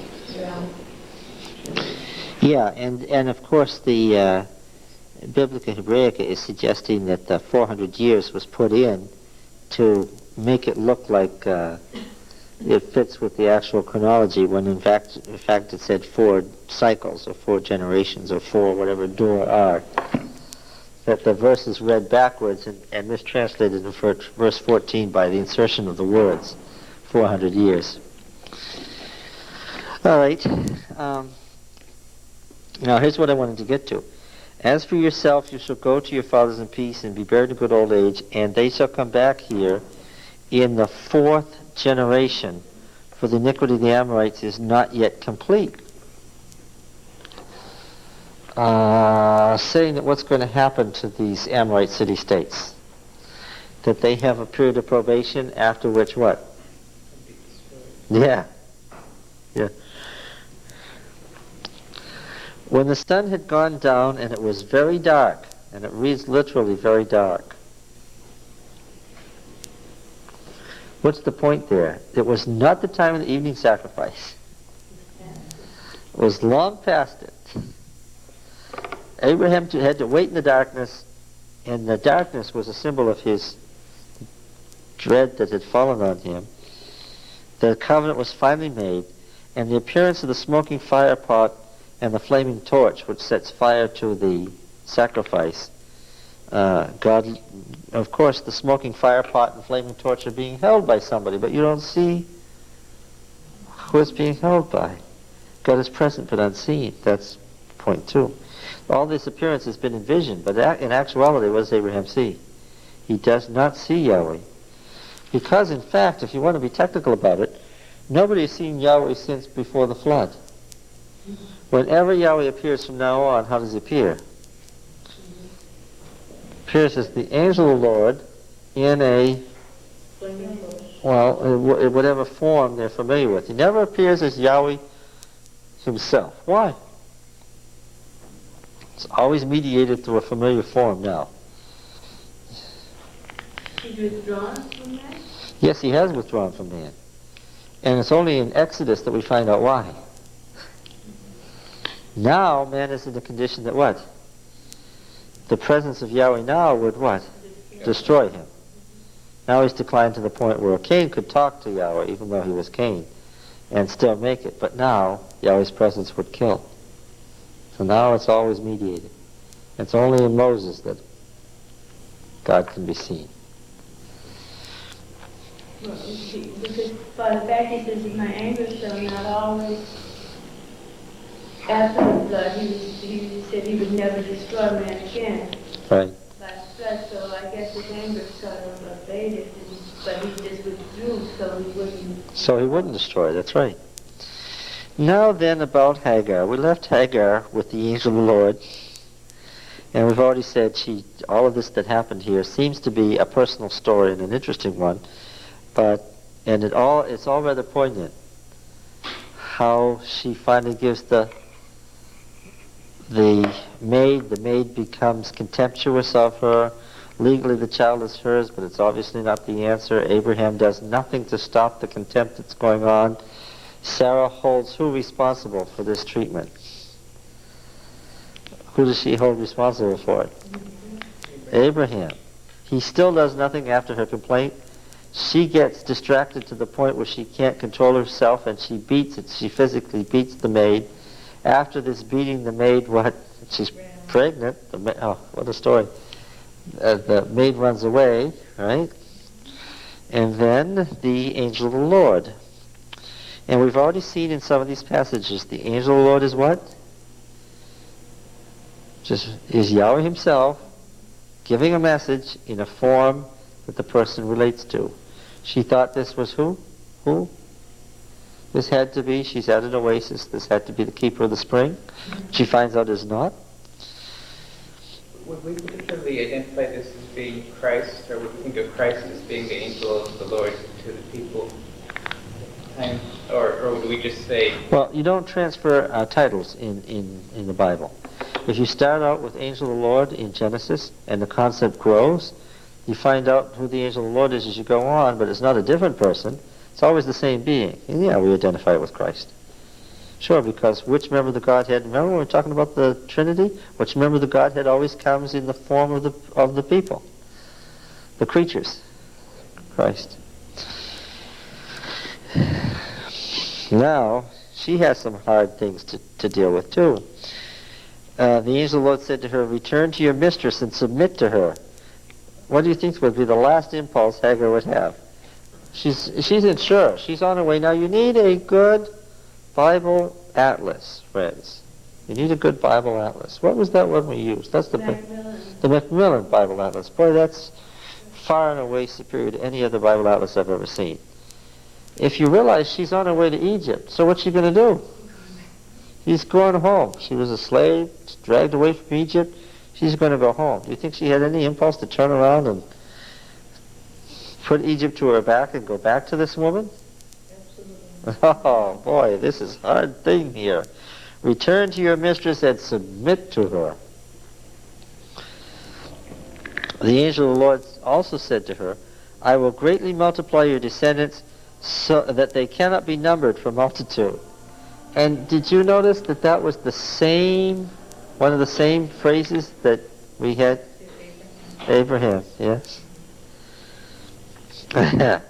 Yeah, and of course the Biblica Hebraica is suggesting that the 400 years was put in to make it look like it fits with the actual chronology, when in fact it said 4 cycles or 4 generations or 4 whatever door are. That the verse is read backwards and mistranslated in verse 14 by the insertion of the words 400 years. All right. Now here's what I wanted to get to. As for yourself, you shall go to your fathers in peace and be buried in good old age, and they shall come back here in the 4th generation, for the iniquity of the Amorites is not yet complete. Saying that what's going to happen to these Amorite city-states? That they have a period of probation, after which what? Yeah. When the sun had gone down and it was very dark, and it reads literally very dark. What's the point there? It was not the time of the evening sacrifice. It was long past it. Abraham had to wait in the darkness, and the darkness was a symbol of his dread that had fallen on him. The covenant was finally made, and the appearance of the smoking fire pot and the flaming torch, which sets fire to the sacrifice. God, of course, the smoking fire pot and flaming torch are being held by somebody, but you don't see who it's being held by. God is present but unseen. That's point 2. All this appearance has been envisioned, but in actuality, what does Abraham see? He does not see Yahweh. Because, in fact, if you want to be technical about it, nobody has seen Yahweh since before the flood. Whenever Yahweh appears from now on, how does he appear? Appears as the angel of the Lord in a, in whatever form they're familiar with. He never appears as Yahweh himself. Why? It's always mediated through a familiar form now. He's withdrawn from that? Yes, he has withdrawn from man. And it's only in Exodus that we find out why. Now, man is in the condition that what? The presence of Yahweh now would what? Destroy him. Now he's declined to the point where Cain could talk to Yahweh, even though he was Cain, and still make it. But now, Yahweh's presence would kill. So now it's always mediated. It's only in Moses that God can be seen. Well, because Father back he says, my anger shall not always, after the flood, he said he would never destroy man again. Right. By flood, so I guess his anger sort of abated, but he just withdrew so he wouldn't. So he wouldn't destroy, that's right. Now then about Hagar. We left Hagar with the angel of the Lord, and we've already said all of this that happened here seems to be a personal story and an interesting one, and it's all rather poignant. How she finally gives the maid becomes contemptuous of her. Legally the child is hers, but it's obviously not the answer. Abraham does nothing to stop the contempt that's going on. Sarah holds who responsible for this treatment? Who does she hold responsible for it? Abraham. He still does nothing after her complaint. She gets distracted to the point where she can't control herself, and she beats it. She physically beats the maid. After this beating, the maid, what? She's pregnant. Oh, what a story. The maid runs away, right? And then the angel of the Lord. And we've already seen in some of these passages, the angel of the Lord is what? Is Yahweh himself giving a message in a form that the person relates to. She thought this was who? Who? This had to be, she's at an oasis, this had to be the keeper of the spring. She finds out it's not. Would we particularly identify this as being Christ, or would we think of Christ as being the angel of the Lord to the people? Or would we just say... Well, you don't transfer titles in the Bible. If you start out with angel of the Lord in Genesis, and the concept grows, you find out who the angel of the Lord is as you go on, but it's not a different person. It's always the same being. And yeah, we identify it with Christ. Sure, because which member of the Godhead, remember when we're talking about the Trinity? Which member of the Godhead always comes in the form of the people, the creatures? Christ. Now, she has some hard things to deal with too. The angel of the Lord said to her, return to your mistress and submit to her. What do you think would be the last impulse Hagar would have? She's unsure. She's on her way. Now you need a good Bible atlas, friends. You need a good Bible atlas. What was that one we used? That's the Macmillan Bible Atlas. Boy, that's far and away superior to any other Bible atlas I've ever seen. If you realize she's on her way to Egypt, so what's she going to do? She's going home. She was a slave, dragged away from Egypt. She's going to go home. Do you think she had any impulse to turn around and put Egypt to her back and go back to this woman? Absolutely. Oh, boy, this is a hard thing here. Return to your mistress and submit to her. The angel of the Lord also said to her, I will greatly multiply your descendants so that they cannot be numbered for multitude. And did you notice that was the same, one of the same phrases that we had? Abraham, yes. The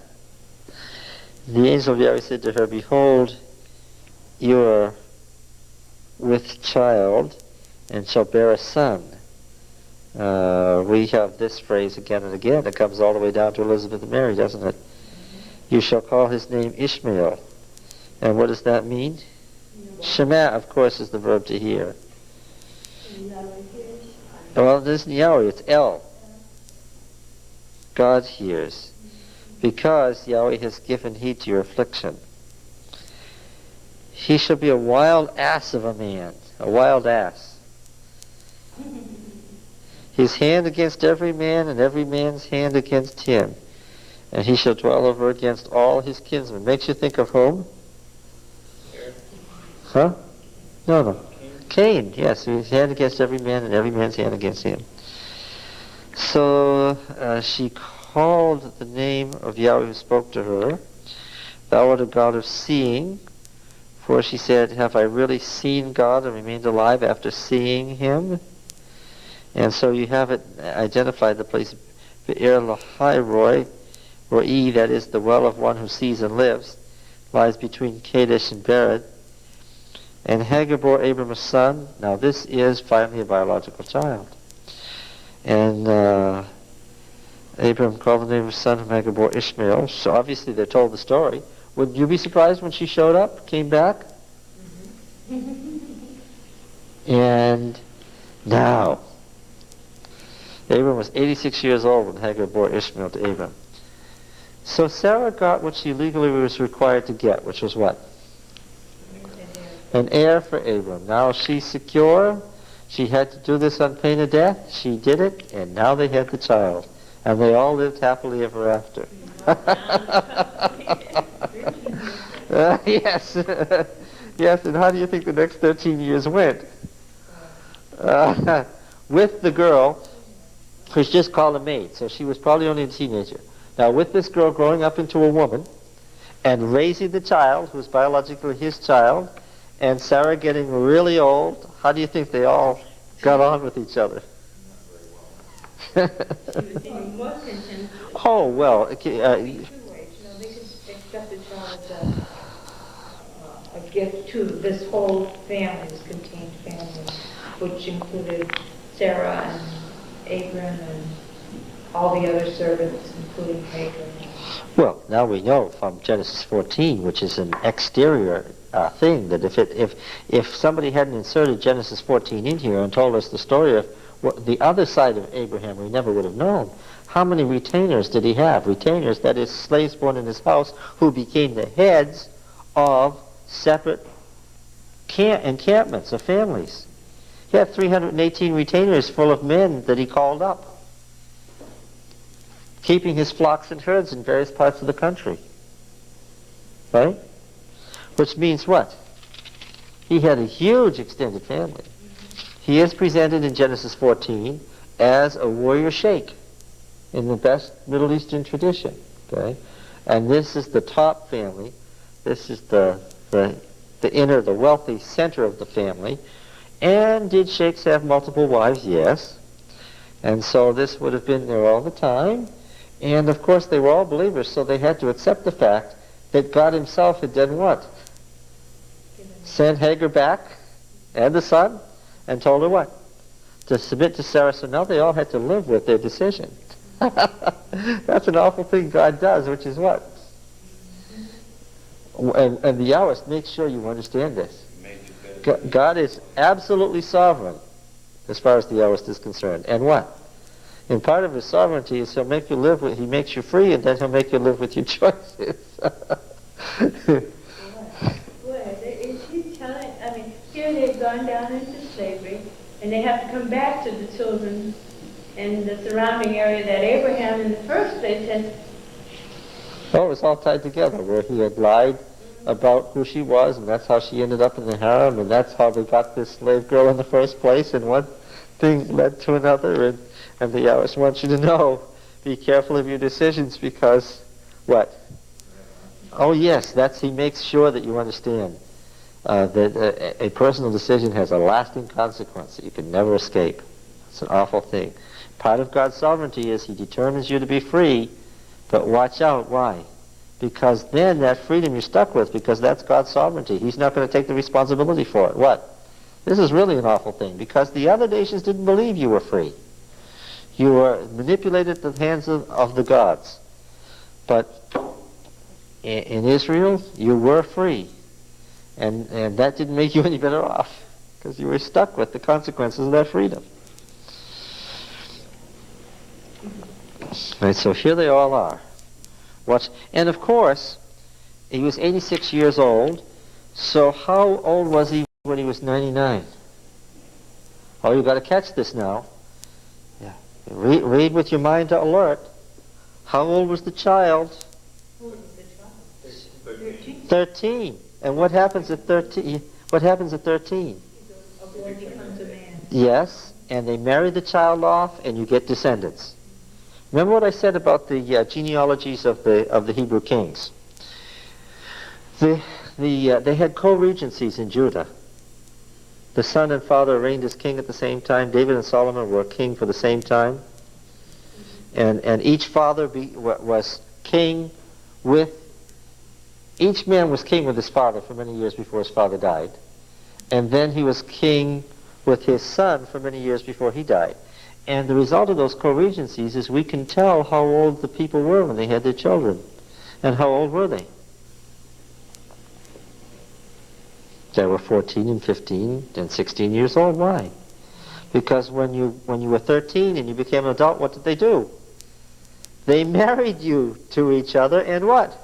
angel of Yahweh said to her, behold, you are with child and shall bear a son. We have this phrase again and again. It comes all the way down to Elizabeth and Mary, doesn't it? You shall call his name Ishmael. And what does that mean? Shema, of course, is the verb to hear. Well, it isn't Yahweh, it's El. God hears, because Yahweh has given heed to your affliction. He shall be a wild ass of a man, a wild ass. His hand against every man, and every man's hand against him. And he shall dwell over against all his kinsmen. Makes you think of whom? Huh? No. Cain, yes. His hand against every man, and every man's hand against him. So she called the name of Yahweh who spoke to her, Thou art a God of seeing. For she said, Have I really seen God and remained alive after seeing him? And so you have it identified, the place Be'er Lahai Roi, that is the well of one who sees and lives, lies between Kadesh and Bered. And Hagar bore Abram a son. Now this is finally a biological child. And Abram called the name of his son, whom Hagar bore Ishmael. So obviously they're told the story. Would you be surprised when she showed up, came back? And now, Abram was 86 years old when Hagar bore Ishmael to Abram. So Sarah got what she legally was required to get, which was what? An heir for Abram. Now she's secure. She had to do this on pain of death. She did it, and now they had the child. And they all lived happily ever after. Yes. Yes, and how do you think the next 13 years went? With the girl, who's just called a maid, so she was probably only a teenager. Now, with this girl growing up into a woman, and raising the child, who's biologically his child, and Sarah getting really old, how do you think they all got on with each other? Oh, well, okay, Two ways. They could accept the child as a gift to this whole family, this contained family, which included Sarah and Abram and all the other servants, including Hagar. Well, now we know from Genesis 14, which is an exterior thing, that if somebody hadn't inserted Genesis 14 in here and told us the story of the other side of Abraham, we never would have known. How many retainers did he have? Retainers, that is, slaves born in his house, who became the heads of separate encampments of families. He had 318 retainers full of men that he called up, keeping his flocks and herds in various parts of the country. Right? Which means what? He had a huge extended family. He is presented in Genesis 14 as a warrior sheikh in the best Middle Eastern tradition. Okay? And this is the top family. This is the inner, the wealthy center of the family. And did sheikhs have multiple wives? Yes. And so this would have been there all the time. And of course they were all believers, so they had to accept the fact that God himself had done what? Sent Hagar back and the son and told her what? To submit to Sarah. So now they all had to live with their decision. That's an awful thing God does, which is what? And the Yahwist makes sure you understand this. God is absolutely sovereign as far as the Yahwist is concerned. And what? And part of his sovereignty is he'll make you live with, he makes you free, and then he'll make you live with your choices. She's telling, here they've gone down into slavery, and they have to come back to the children and the surrounding area that Abraham in the first place had. Oh, it was all tied together, where he had lied about who she was, and that's how she ended up in the harem, and that's how they got this slave girl in the first place, and one thing led to another, and the Yahweh wants you to know, be careful of your decisions, because what? Oh yes, he makes sure that you understand that a personal decision has a lasting consequence that you can never escape. It's an awful thing. Part of God's sovereignty is he determines you to be free, but watch out. Why? Because then that freedom you're stuck with, because that's God's sovereignty. He's not going to take the responsibility for it. What? This is really an awful thing, because the other nations didn't believe you were free. You were manipulated at the hands of the gods. But in Israel, you were free. And that didn't make you any better off, because you were stuck with the consequences of that freedom. Right, so here they all are. Watch, and of course, he was 86 years old. So how old was he when he was 99? Oh, you've got to catch this now. Yeah. Read with your mind alert. How old was the child? Who was the child? 13. 13. And what happens at 13? What happens at 13? A boy becomes a man. Yes, and they marry the child off, and you get descendants. Remember what I said about the genealogies of the Hebrew kings? They had co-regencies in Judah. The son and father reigned as king at the same time. David and Solomon were king for the same time. And each father was king with, each man was king with his father for many years before his father died. And then he was king with his son for many years before he died. And the result of those co-regencies is we can tell how old the people were when they had their children. And how old were they? They were 14 and 15 and 16 years old. Why? Because when you were 13 and you became an adult, what did they do? They married you to each other, and what?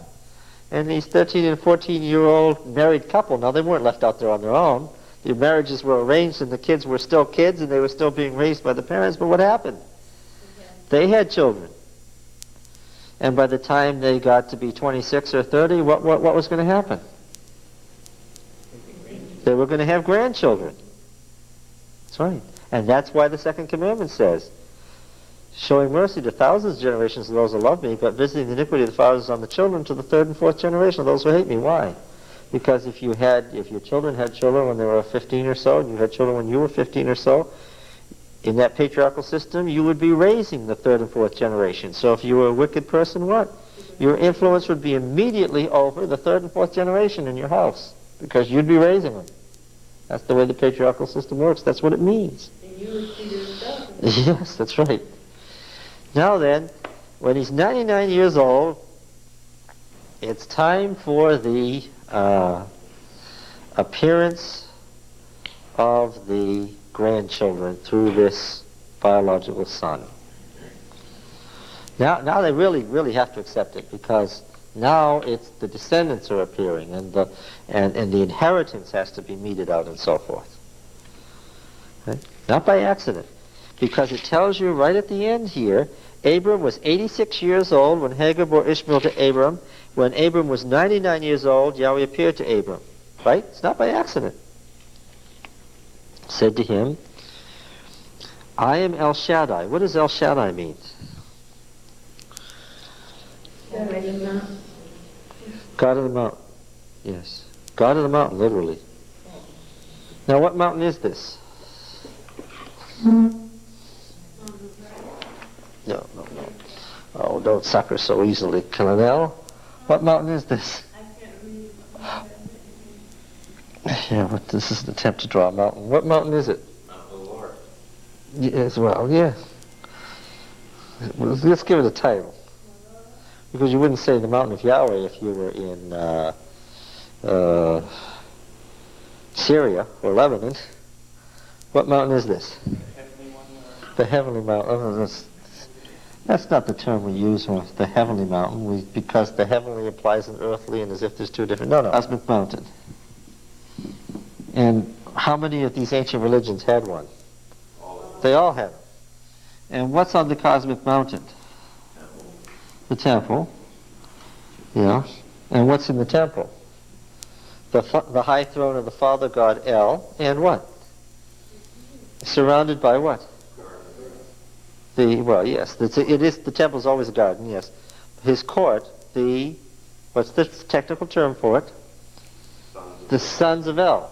And these 13 and 14-year-old married couple, now they weren't left out there on their own. Their marriages were arranged and the kids were still kids and they were still being raised by the parents, but what happened? They had children. And by the time they got to be 26 or 30, what was going to happen? They were going to have grandchildren. That's right. And that's why the second commandment says, showing mercy to thousands of generations of those who love me, but visiting the iniquity of the fathers on the children to the third and fourth generation of those who hate me. Why? Because if your children had children when they were 15 or so, and you had children when you were 15 or so, in that patriarchal system, you would be raising the third and fourth generation. So if you were a wicked person, what? Your influence would be immediately over the third and fourth generation in your house, because you'd be raising them. That's the way the patriarchal system works. That's what it means. And you would see yourself. Yes, that's right. Now then, when he's 99 years old, it's time for the appearance of the grandchildren through this biological son. Now they really have to accept it, because now it's the descendants are appearing, and the inheritance has to be meted out and so forth. Okay? Not by accident, because it tells you right at the end here, Abram was 86 years old when Hagar bore Ishmael to Abram. When Abram was 99 years old, Yahweh appeared to Abram. Right? It's not by accident. Said to him, I am El Shaddai. What does El Shaddai mean? God of the mountain. God of the mountain. Yes. God of the mountain, literally. Now what mountain is this? No. Oh, don't sucker so easily, Colonel. What mountain is this? I can't read. Yeah, but this is an attempt to draw a mountain. What mountain is it? Mount of the Lord. Yes, well, yeah. Well, let's give it a title. Because you wouldn't say the mountain of Yahweh if you were in Syria or Lebanon. What mountain is this? The heavenly mountain. Oh, that's not the term we use when it's the heavenly mountain, because the heavenly implies an earthly, and as if there's two different. No. Cosmic mountain. And how many of these ancient religions had one? They all had them. And what's on the cosmic mountain? The temple. Yeah. And what's in the temple? The high throne of the Father God El, and what? Surrounded by what? The temple's always a garden, yes. His court, what's the technical term for it? The sons of El,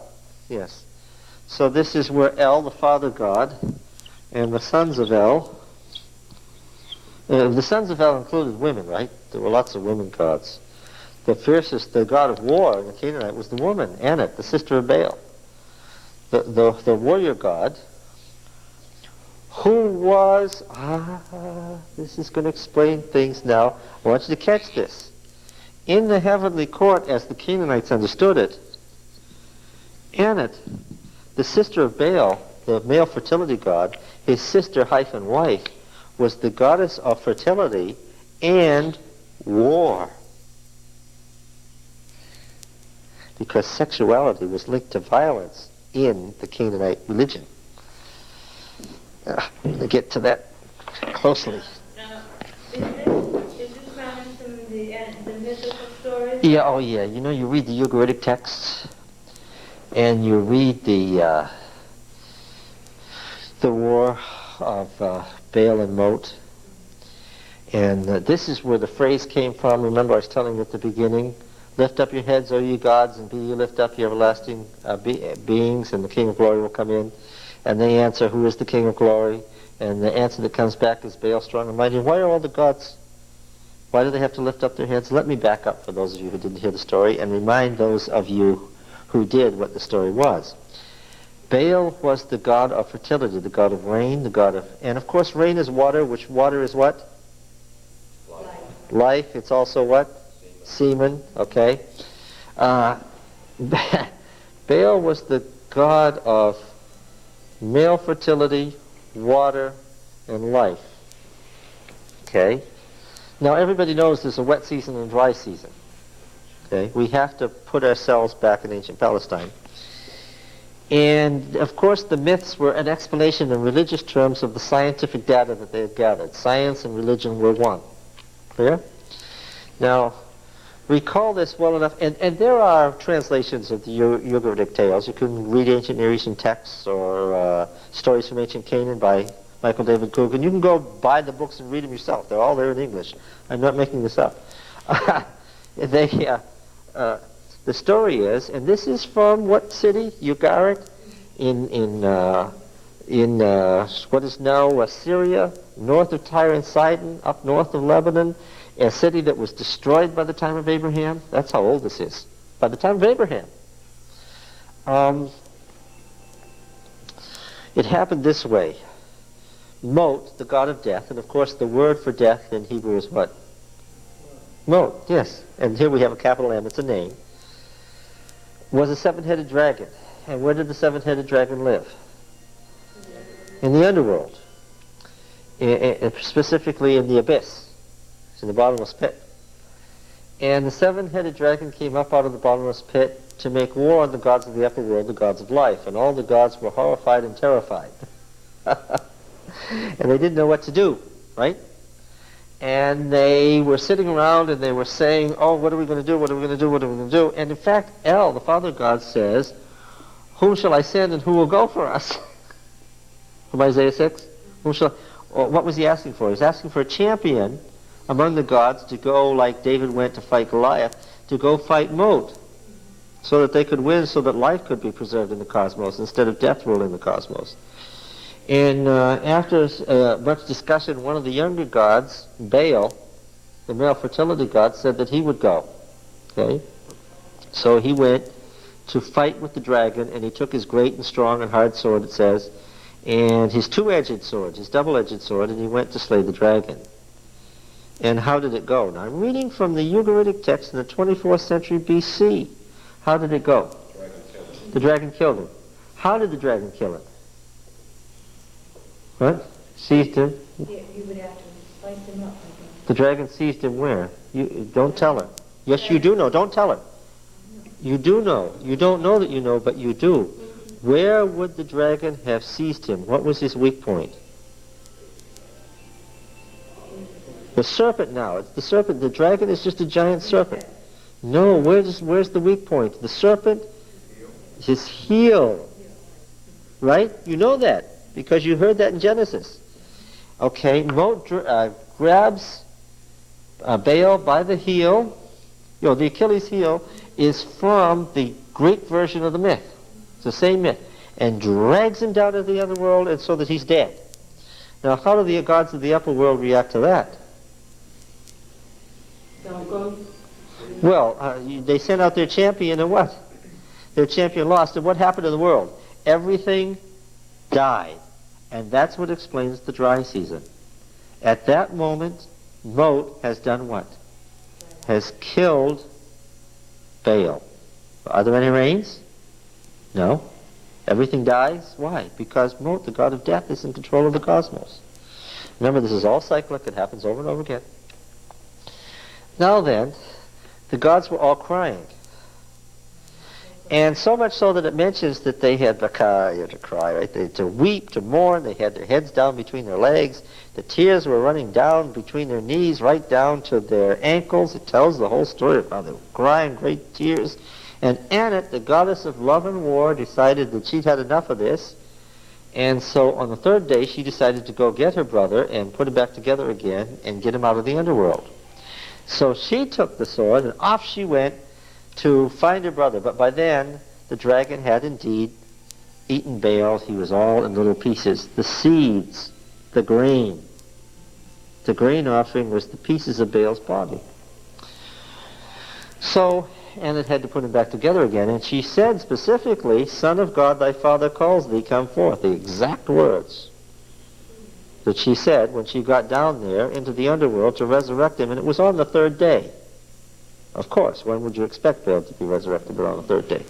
yes. So this is where El, the Father God, and the sons of El, the sons of El included women, right? There were lots of women gods. The fiercest, the god of war in the Canaanite was the woman, Anak, the sister of Baal. The warrior god, who was, this is going to explain things now. I want you to catch this. In the heavenly court, as the Canaanites understood it, Anak, the sister of Baal, the male fertility god, his sister hyphen wife, was the goddess of fertility and war. Because sexuality was linked to violence in the Canaanite religion. I'm going to get to that closely. Now, is this found in some of the mythical stories? Yeah, oh yeah. You know, you read the Ugaritic texts, and you read the war of Baal and Mot, and this is where the phrase came from. Remember, I was telling you at the beginning, lift up your heads, O ye gods, and be ye lift up, ye everlasting beings, and the King of Glory will come in. And they answer, who is the King of Glory? And the answer that comes back is Baal, strong and mighty. Why are all the gods, why do they have to lift up their heads? Let me back up for those of you who didn't hear the story and remind those of you who did what the story was. Baal was the god of fertility, the god of rain, the god of, and of course rain is water, which water is what? Life. It's also what? Semen, okay. Baal was the god of male fertility, water, and life. Okay? Now everybody knows there's a wet season and a dry season. Okay? We have to put ourselves back in ancient Palestine. And of course the myths were an explanation in religious terms of the scientific data that they had gathered. Science and religion were one. Clear? Now, recall this well enough, and there are translations of the Ugaritic tales. You can read ancient Near Eastern texts or Stories from Ancient Canaan by Michael David Coogan. You can go buy the books and read them yourself. They're all there in English. I'm not making this up. The story is, and this is from what city? Ugarit, in what is now Syria, north of Tyre and Sidon, up north of Lebanon, a city that was destroyed by the time of Abraham. That's how old this is. By the time of Abraham. It happened this way. Mot, the god of death, and of course the word for death in Hebrew is what? Mot, yes. And here we have a capital M, it's a name. Was a seven-headed dragon. And where did the seven-headed dragon live? In the underworld. Specifically in the abyss. It's in the bottomless pit. And the seven-headed dragon came up out of the bottomless pit to make war on the gods of the upper world, the gods of life. And all the gods were horrified and terrified. And they didn't know what to do, right? And they were sitting around and they were saying, oh, what are we going to do? What are we going to do? What are we going to do? And in fact, El, the Father God, says, whom shall I send and who will go for us? From Isaiah 6. What was he asking for? He was asking for a champion among the gods to go, like David went to fight Goliath, to go fight Mot, so that they could win, so that life could be preserved in the cosmos instead of death ruling the cosmos. And after much discussion, one of the younger gods, Baal, the male fertility god, said that he would go. Okay? So he went to fight with the dragon, and he took his great and strong and hard sword, it says, and his two-edged sword, his double-edged sword, and he went to slay the dragon. And how did it go? Now, I'm reading from the Ugaritic text in the 24th century BC. How did it go? The dragon killed him. How did the dragon kill him? What? Seized him? Yeah, you would have to slice him up, I think. The dragon seized him where? You don't tell her. Yes, you do know. Don't tell her. You do know. You don't know that you know, but you do. Where would the dragon have seized him? What was his weak point? The serpent now. It's the serpent. The dragon is just a giant serpent. No, where's the weak point? The serpent, his heel. Right? You know that because you heard that in Genesis. Okay, Mot grabs Baal by the heel. You know, the Achilles heel is from the Greek version of the myth. It's the same myth. And drags him down to the other world and so that he's dead. Now, how do the gods of the upper world react to that? Don't go. Well, they sent out their champion and what? Their champion lost. And what happened to the world? Everything died. And that's what explains the dry season. At that moment, Mot has done what? Has killed Baal. Are there any rains? No. Everything dies. Why? Because Mot, the god of death, is in control of the cosmos. Remember, this is all cyclic. It happens over and over again. Now then, the gods were all crying. And so much so that it mentions that they had bakaya, to cry, right? To weep, to mourn. They had their heads down between their legs. The tears were running down between their knees, right down to their ankles. It tells the whole story of how they were crying great tears. And Anat, the goddess of love and war, decided that she'd had enough of this. And so on the third day, she decided to go get her brother and put him back together again and get him out of the underworld. So she took the sword and off she went to find her brother. But by then, the dragon had indeed eaten Baal. He was all in little pieces. The seeds, the grain. The grain offering was the pieces of Baal's body. So Anat had to put him back together again. And she said specifically, Son of God, thy father calls thee, come forth. The exact words that she said when she got down there into the underworld to resurrect him. And it was on the third day. Of course, when would you expect Baal to be resurrected but on the third day?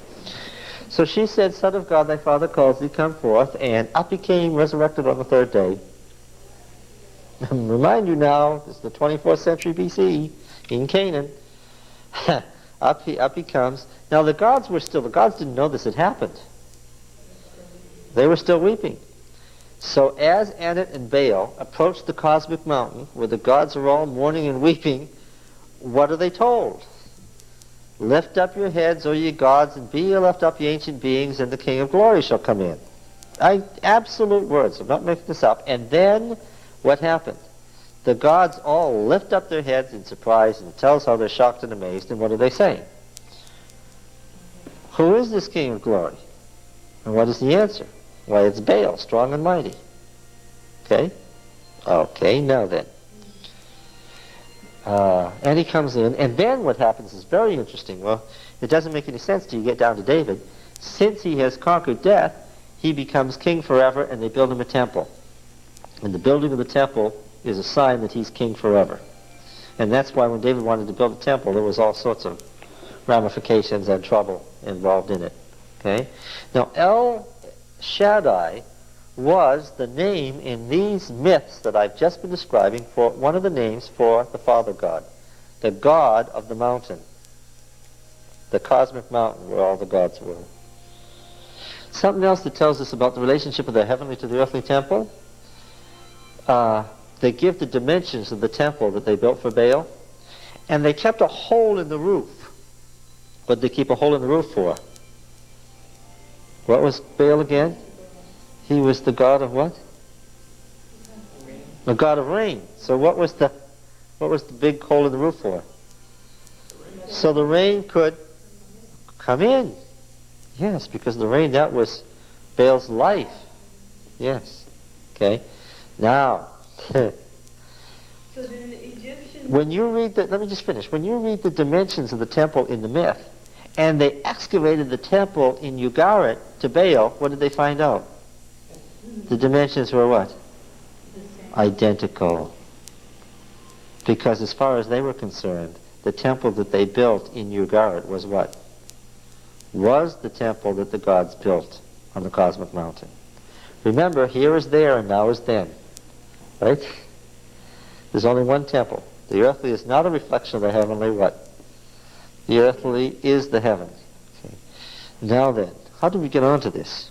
So she said, Son of God, thy father calls thee, come forth. And up he came, resurrected on the third day. Remind you now, this is the 24th century BC in Canaan. Up he comes. Now the gods didn't know this had happened. They were still weeping. So as Anat and Baal approached the cosmic mountain, where the gods are all mourning and weeping, what are they told? Lift up your heads, O ye gods, and be ye lift up, ye ancient beings, and the King of glory shall come in. Absolute words. I'm not making this up. And then what happened? The gods all lift up their heads in surprise, and it tells how they're shocked and amazed. And what are they saying? Who is this King of glory? And what is the answer? Why, it's Baal, strong and mighty. Okay? Okay, now then. And he comes in, and then what happens is very interesting. Well, it doesn't make any sense till you get down to David. Since he has conquered death, he becomes king forever, and they build him a temple. And the building of the temple is a sign that he's king forever. And that's why when David wanted to build a temple, there was all sorts of ramifications and trouble involved in it. Okay? Now, El Shaddai was the name in these myths that I've just been describing for one of the names for the Father God, the God of the mountain, the cosmic mountain where all the gods were. Something else that tells us about the relationship of the heavenly to the earthly temple, they give the dimensions of the temple that they built for Baal, and they kept a hole in the roof. What did they keep a hole in the roof for? What was Baal again? He was the god of what? The god of rain. So what was the big hole in the roof for? So the rain could come in. Yes, because the rain, that was Baal's life. Yes. Okay. Now, So then the Egyptians... when you read let me just finish. When you read the dimensions of the temple in the myth, and they excavated the temple in Ugarit to Baal, what did they find out? The dimensions were what? Identical. Because as far as they were concerned, the temple that they built in Ugarit was what? Was the temple that the gods built on the cosmic mountain. Remember, here is there and now is then. Right? There's only one temple. The earthly is not a reflection of the heavenly what? The earthly is the heavenly. Okay. Now then, how do we get onto this?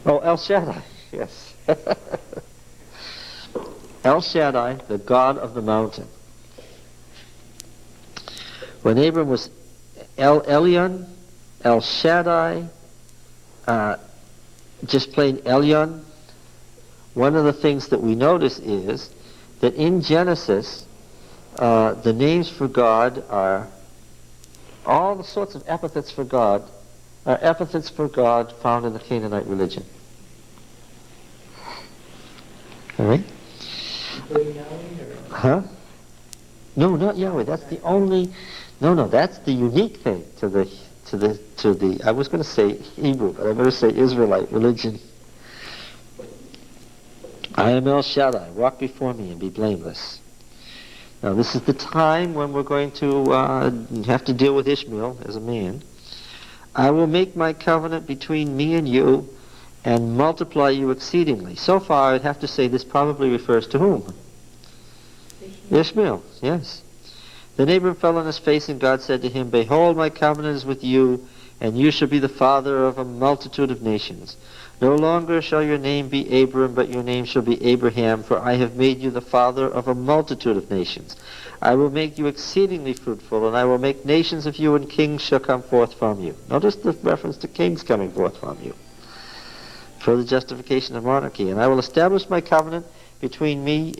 Oh, El Shaddai, yes. El Shaddai, the God of the mountain. When Abram was El Elyon, El Shaddai, just plain Elyon, one of the things that we notice is that in Genesis, the names for God are, all the sorts of epithets for God are epithets for God found in the Canaanite religion. All right? Huh? No, not Yahweh. That's the only. No. That's the unique thing to the. I was going to say Hebrew, but I better say Israelite religion. I am El Shaddai. Walk before me and be blameless. Now, this is the time when we're going to have to deal with Ishmael as a man. I will make my covenant between me and you and multiply you exceedingly. So far, I'd have to say this probably refers to whom? Ishmael, yes. Then Abram fell on his face, and God said to him, Behold, my covenant is with you, and you shall be the father of a multitude of nations. No longer shall your name be Abram, but your name shall be Abraham, for I have made you the father of a multitude of nations. I will make you exceedingly fruitful, and I will make nations of you, and kings shall come forth from you. Notice the reference to kings coming forth from you, for the justification of monarchy. And I will establish my covenant between me,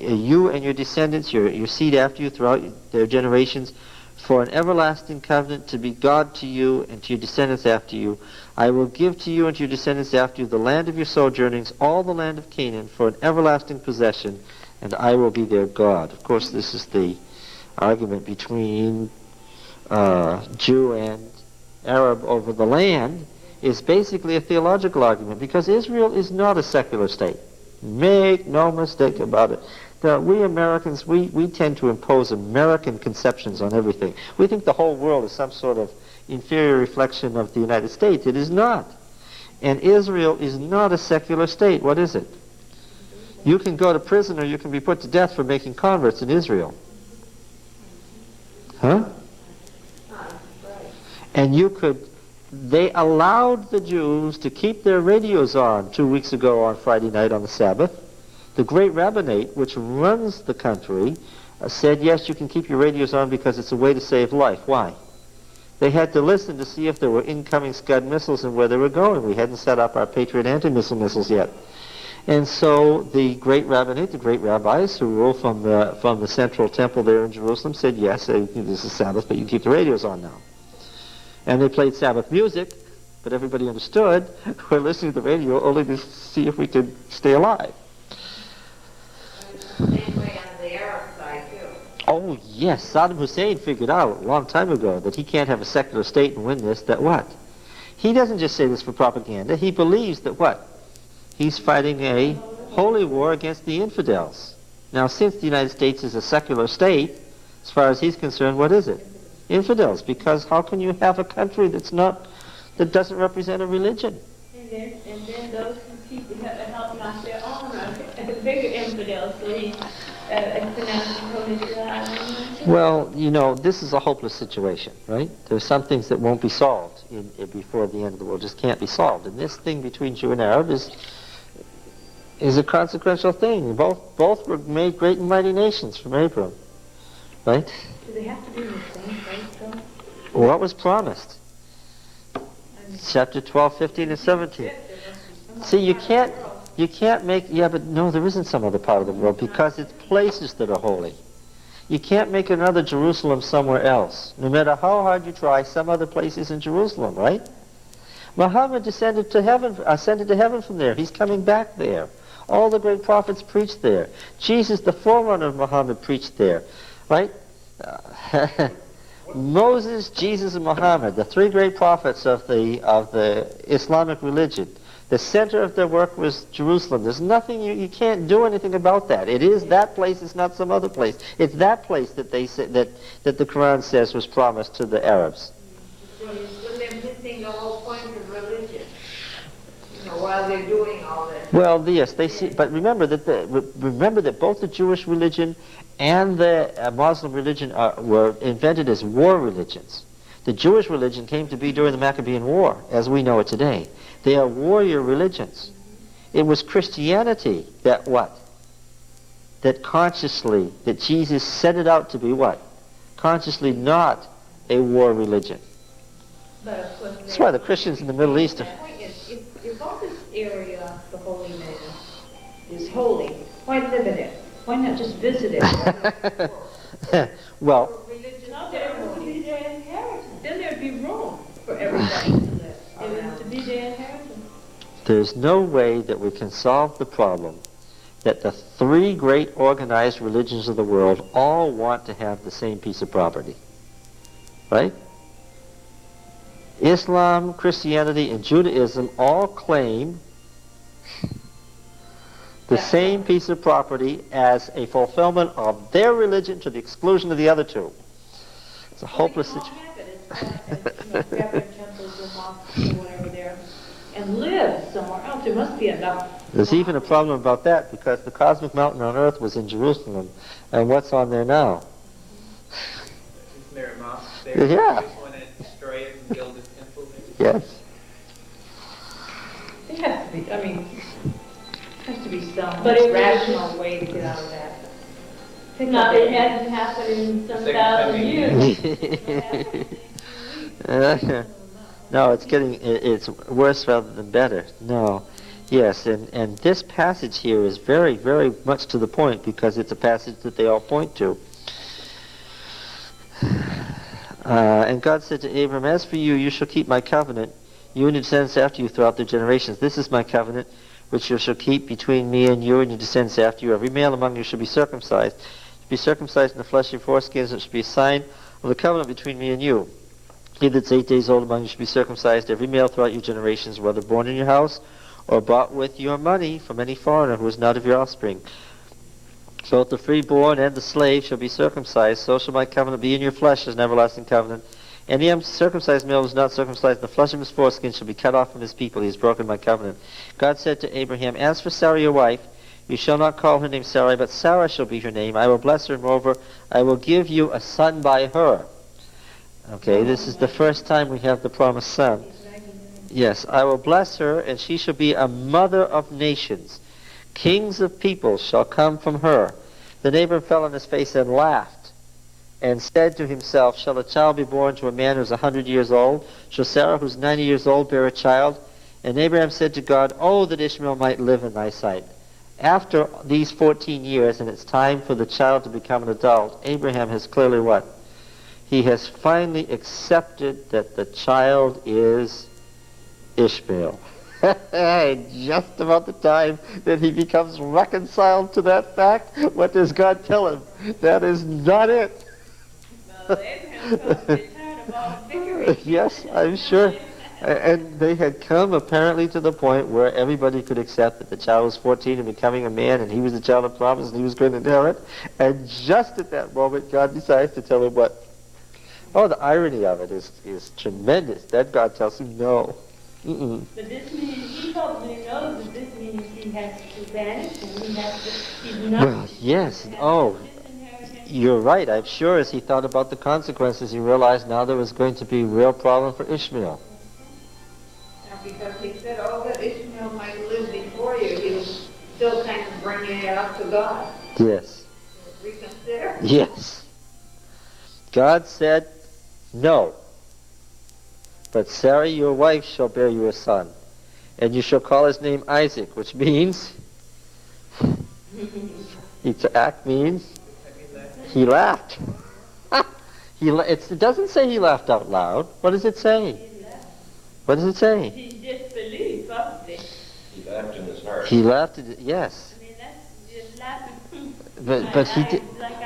you and your descendants, your seed after you throughout their generations, for an everlasting covenant to be God to you and to your descendants after you. I will give to you and to your descendants after you the land of your sojournings, all the land of Canaan, for an everlasting possession, and I will be their God. Of course, this is the argument between Jew and Arab over the land, is basically a theological argument, because Israel is not a secular state. Make no mistake about it. We Americans, we tend to impose American conceptions on everything. We think the whole world is some sort of inferior reflection of the United States. It is not. And Israel is not a secular state. What is it? You can go to prison or you can be put to death for making converts in Israel. Huh? And they allowed the Jews to keep their radios on 2 weeks ago on Friday night on the Sabbath. The great rabbinate, which runs the country, said, yes, you can keep your radios on because it's a way to save life. Why? They had to listen to see if there were incoming Scud missiles and where they were going. We hadn't set up our Patriot anti-missile missiles yet. And so the great rabbinate, the great rabbis who rule from the central temple there in Jerusalem said, yes, this is Sabbath, but you can keep the radios on now. And they played Sabbath music, but everybody understood we're listening to the radio only to see if we could stay alive. Same way on the Arab side, too. Oh, yes. Saddam Hussein figured out a long time ago that he can't have a secular state and win this, that what? He doesn't just say this for propaganda. He believes that what? He's fighting a holy war against the infidels. Now, since the United States is a secular state, as far as he's concerned, what is it? Infidels. Because how can you have a country that doesn't represent a religion? And then those people help knock their own bigger infidels, so he pronounced Holy. Well, this is a hopeless situation, right? There's some things that won't be solved before the end of the world, just can't be solved. And this thing between Jew and Arab is a consequential thing. Both were made great and mighty nations from Abram, right? Do they have to be in the same place, though? What was promised? Chapter 12, 15, and 17. See, you can't make, but no, there isn't some other part of the world, because it's places that are holy. You can't make another Jerusalem somewhere else. No matter how hard you try, some other place is in Jerusalem, right? Muhammad ascended to heaven from there. He's coming back there. All the great prophets preached there. Jesus, the forerunner of Muhammad, preached there, right? Moses, Jesus, and Muhammad, the three great prophets of the Islamic religion. The center of their work was Jerusalem. There's nothing, you can't do anything about that. It is that place, it's not some other place. It's that place that they say, that the Quran says was promised to the Arabs. So they're missing the whole point of religion, while they're doing all this. Well, yes, they see, but remember that both the Jewish religion and the Muslim religion were invented as war religions. The Jewish religion came to be during the Maccabean War, as we know it today. They are warrior religions. It was Christianity that Jesus set it out to be what? Consciously not a war religion. But of course, that's why the Christians in the Middle East the point is, if all this area, the Holy Land, is holy, why live in it? Why not just visit it? Well, Then there'd be room for everybody to live. It was to be their inheritance. there's no way that we can solve the problem that the three great organized religions of the world all want to have the same piece of property. Right? Islam, Christianity, and Judaism all claim the same piece of property as a fulfillment of their religion to the exclusion of the other two. It's a hopeless situation. Separate temples or mosques or whatever there. and live somewhere else. There must be enough. There's even a problem about that because the cosmic mountain on earth was in Jerusalem, and what's on there now? Isn't there a mosque there? Yeah. You just want to destroy it and build a temple there? Yes. There has to be, I mean, there has to be some But it rational way to get out of that. No, it hasn't happened in some Second thousand time years. No, it's worse rather than better. No. Yes, and this passage here is very, very much to the point because it's a passage that they all point to. And God said to Abram, "As for you, you shall keep my covenant, you and your descendants after you throughout their generations. This is my covenant, which you shall keep between me and you and your descendants after you. Every male among you shall be circumcised. Be circumcised in the flesh of your foreskins. It shall be a sign of the covenant between me and you. He that's 8 days old among you shall be circumcised, every male throughout your generations, whether born in your house or bought with your money from any foreigner who is not of your offspring. Both the freeborn and the slave shall be circumcised. So shall my covenant be in your flesh as an everlasting covenant. Any uncircumcised male who is not circumcised, the flesh of his foreskin shall be cut off from his people. He has broken my covenant." God said to Abraham, "As for Sarah your wife, you shall not call her name Sarai, but Sarah shall be her name. I will bless her, and moreover, I will give you a son by her." Okay, this is the first time we have the promised son. Yes, "I will bless her, and she shall be a mother of nations. Kings of peoples shall come from her." Then Abram fell on his face and laughed, and said to himself, "Shall a child be born to a man who is 100 years old? Shall Sarah, who is 90 years old, bear a child?" And Abraham said to God, "Oh, that Ishmael might live in thy sight." After these 14 years, and it's time for the child to become an adult, Abraham has clearly what? He has finally accepted that the child is Ishmael. Just about the time that he becomes reconciled to that fact, what does God tell him? That is not it. Well, Abraham felt a bit tired of all the bickering. Yes, I'm sure. And they had come apparently to the point where everybody could accept that the child was 14 and becoming a man, and he was the child of promise, and he was going to inherit. And just at that moment, God decides to tell him what? Oh, the irony of it is tremendous. Then God tells him no. Mm-mm. But this means, he probably knows that this means he has to banish him. He's not. Well, yes. Oh, you're right. I'm sure as he thought about the consequences, he realized now there was going to be a real problem for Ishmael. Because he said, "Oh, that Ishmael might live before you," he was still kind of bringing it up to God. Yes. Reconsider. Yes. God said, "No. But Sarah, your wife, shall bear you a son, and you shall call his name Isaac," which means, Isaac means he laughed. It doesn't say he laughed out loud. What does it say? What does it say? He disbelieved, probably. He laughed in his heart. He laughed. Yes, I mean, that's just laughing.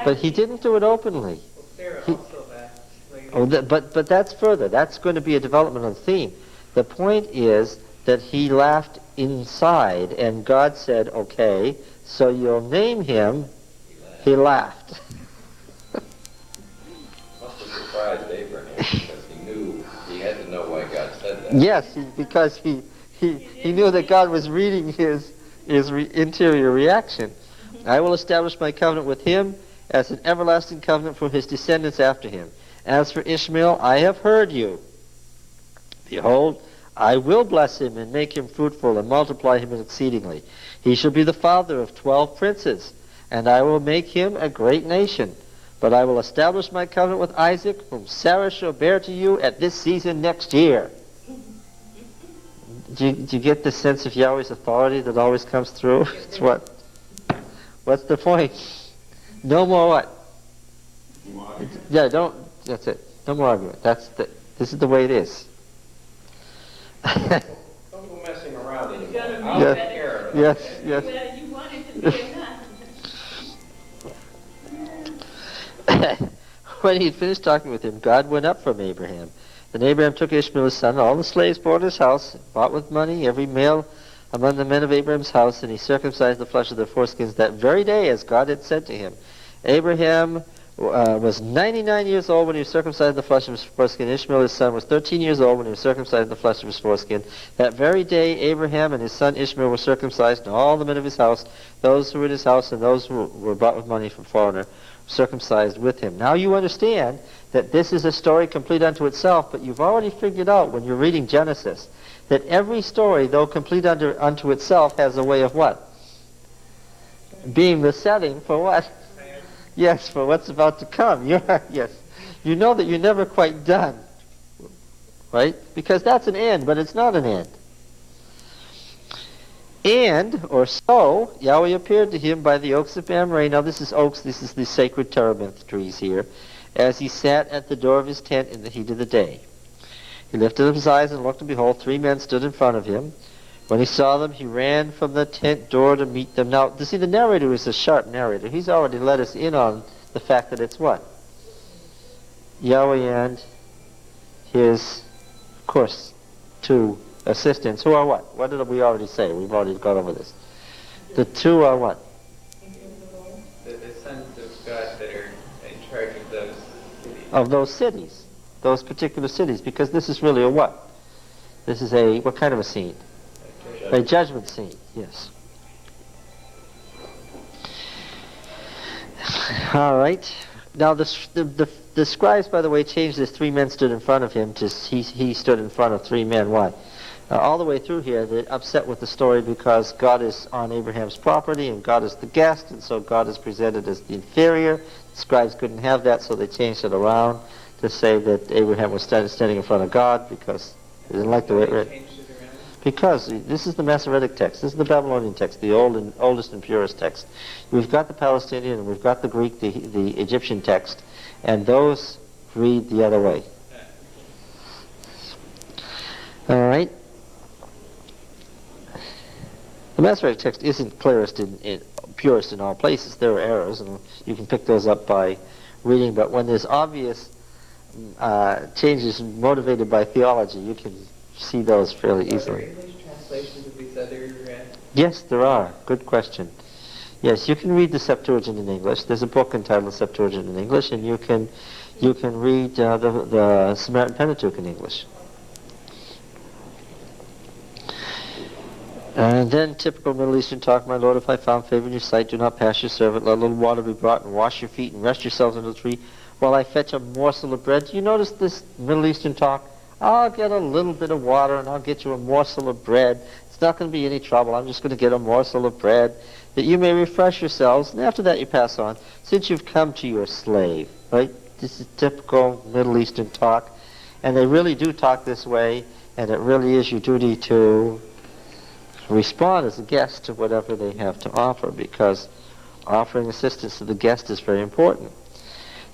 but he didn't do it openly. Well, Sarah also laughed later. Oh, but that's further. That's going to be a development of the theme. The point is that he laughed inside, and God said, "Okay, so you'll name him." He laughed. Must have surprised Abraham because he knew he had to know why God said that. Yes, because he knew that God was reading his interior reaction. "I will establish my covenant with him as an everlasting covenant for his descendants after him. As for Ishmael, I have heard you. Behold, I will bless him and make him fruitful and multiply him exceedingly. He shall be the father of 12 princes, and I will make him a great nation. But I will establish my covenant with Isaac, whom Sarah shall bear to you at this season next year." Do you get the sense of Yahweh's authority that always comes through? It's what? What's the point? No more what? Yeah, that's it. No more argument. This is the way it is. Don't go messing around anymore. gonna be I'll Yes. take care of it. Yes, okay? yes. Well, you want it to be enough. When he had finished talking with him, God went up from Abraham. Then Abraham took Ishmael his son, and all the slaves born in his house, bought with money every male among the men of Abraham's house, and he circumcised the flesh of their foreskins that very day, as God had said to him. Abraham was 99 years old when he was circumcised in the flesh of his foreskin. Ishmael, his son, was 13 years old when he was circumcised in the flesh of his foreskin. That very day, Abraham and his son Ishmael were circumcised, and all the men of his house, those who were in his house and those who were bought with money from foreigner, circumcised with him. Now you understand that this is a story complete unto itself, but you've already figured out when you're reading Genesis that every story, though complete unto itself, has a way of what? Being the setting for what? Yes, for what's about to come. Yes. You know that you're never quite done. Right? Because that's an end, but it's not an end. And, or so, Yahweh appeared to him by the oaks of Mamre. Now this is oaks, this is the sacred terebinth trees here. As he sat at the door of his tent in the heat of the day. He lifted up his eyes and looked, and behold, 3 men stood in front of him. When he saw them, he ran from the tent door to meet them. Now, you see, the narrator is a sharp narrator. He's already let us in on the fact that it's what? Yahweh and his, of course, 2 assistants, who are what? What did we already say? We've already gone over this. The 2 are what? The sons of God that are in charge of those cities. Of those cities. Those particular cities. Because this is really a what? This is a, what kind of a scene? A judgment scene, yes. All right. Now the scribes, by the way, changed this 3 men stood in front of him to he stood in front of 3 men. Why? All the way through here, they're upset with the story because God is on Abraham's property and God is the guest, and so God is presented as the inferior. The scribes couldn't have that, so they changed it around to say that Abraham was standing in front of God because they didn't like the way it read. Because this is the Masoretic text, this is the Babylonian text, the oldest and purest text. We've got the Palestinian and we've got the Greek, the Egyptian text, and those read the other way. All right. The Masoretic text isn't clearest purest in all places. There are errors, and you can pick those up by reading. But when there's obvious changes motivated by theology, you can see those fairly easily. Are there English translations of these other? Yes, there are. Good question. Yes, you can read the Septuagint in English. There's a book entitled the Septuagint in English, and you can read the Samaritan Pentateuch in English. And then typical Middle Eastern talk, my Lord, if I found favor in your sight, do not pass your servant. Let a little water be brought, and wash your feet, and rest yourselves under the tree, while I fetch a morsel of bread. Do you notice this Middle Eastern talk? I'll get a little bit of water and I'll get you a morsel of bread. It's not going to be any trouble. I'm just going to get a morsel of bread that you may refresh yourselves. And after that you pass on, since you've come to your slave. Right? This is typical Middle Eastern talk. And they really do talk this way, and it really is your duty to respond as a guest to whatever they have to offer, because offering assistance to the guest is very important.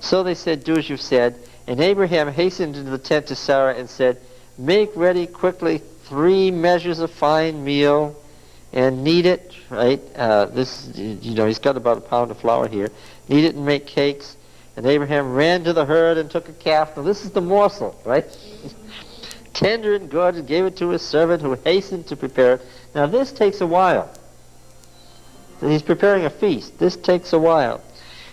So they said, do as you've said. And Abraham hastened into the tent to Sarah and said, make ready quickly 3 measures of fine meal and knead it, right? He's got about a pound of flour here. Knead it and make cakes. And Abraham ran to the herd and took a calf. Now this is the morsel, right? Tender and good, and gave it to his servant who hastened to prepare it. Now this takes a while. He's preparing a feast. This takes a while.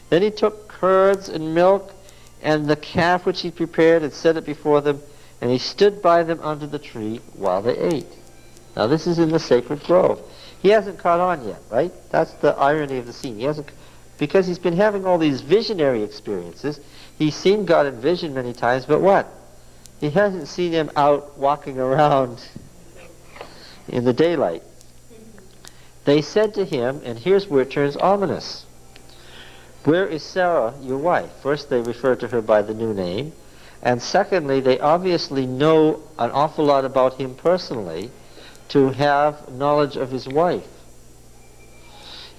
Then he took curds and milk and the calf which he prepared and set it before them, and he stood by them under the tree while they ate. Now this is in the sacred grove. He hasn't caught on yet, right? That's the irony of the scene. He hasn't, because he's been having all these visionary experiences. He's seen God in vision many times, but what? He hasn't seen him out walking around in the daylight. They said to him, and here's where it turns ominous, where is Sarah, your wife? First, they refer to her by the new name. And secondly, they obviously know an awful lot about him personally to have knowledge of his wife.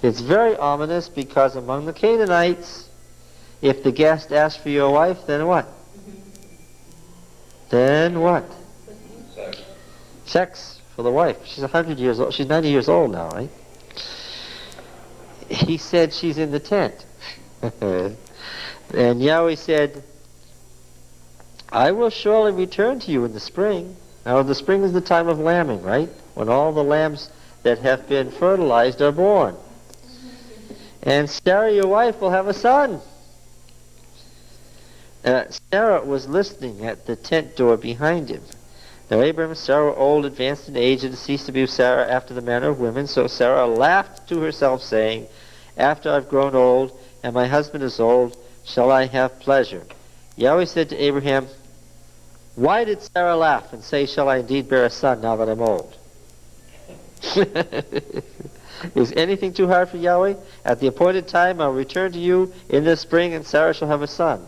It's very ominous because among the Canaanites, if the guest asks for your wife, then what? Then what? Sex for the wife. She's 100 years old. She's 90 years old now, right? He said she's in the tent. And Yahweh said, I will surely return to you in the spring. Now the spring is the time of lambing, right? When all the lambs that have been fertilized are born. And Sarah, your wife, will have a son. Sarah was listening at the tent door behind him. Now Abraham and Sarah were old, advanced in age, and it ceased to be with Sarah after the manner of women. So Sarah laughed to herself, saying, after I've grown old, and my husband is old, shall I have pleasure? Yahweh said to Abraham, why did Sarah laugh and say, shall I indeed bear a son now that I'm old? Is anything too hard for Yahweh? At the appointed time I'll return to you in the spring, and Sarah shall have a son.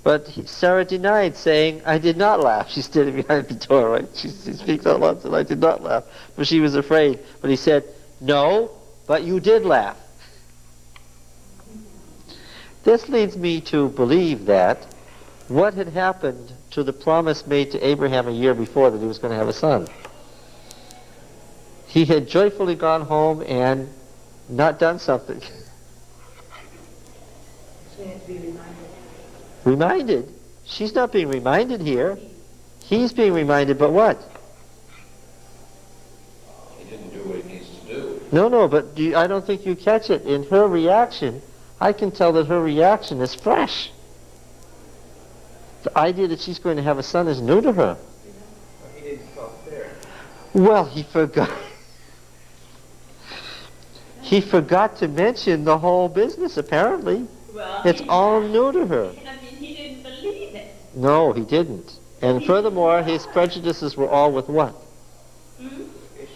But Sarah denied, saying, I did not laugh. She's standing behind the door, right? She speaks out loud, and I did not laugh, for she was afraid. But he said, no, but you did laugh. This leads me to believe that what had happened to the promise made to Abraham a year before that he was going to have a son. He had joyfully gone home and not done something. So you have to be reminded. Reminded? She's not being reminded here. He's being reminded, but what? He didn't do what he needs to do. No, but I don't think you catch it. In her reaction, I can tell that her reaction is fresh. The idea that she's going to have a son is new to her. Well, he didn't call Sarah. Well, he forgot. He forgot to mention the whole business, apparently. Well, It's all new to her. I mean, he didn't believe it. No, he didn't. And furthermore, his prejudices were all with what?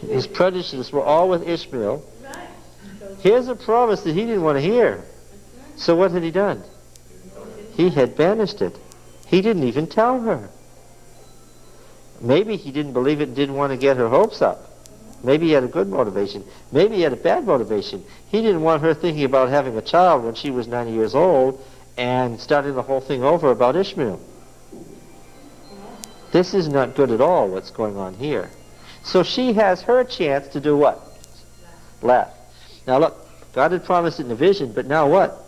His prejudices were all with Ishmael. Right. Here's a promise that he didn't want to hear. So what had he done? He had banished it. He didn't even tell her. Maybe he didn't believe it and didn't want to get her hopes up. Maybe he had a good motivation. Maybe he had a bad motivation. He didn't want her thinking about having a child when she was 90 years old and starting the whole thing over about Ishmael. This is not good at all, what's going on here. So she has her chance to do what? Laugh. Now look, God had promised it in a vision, but now what?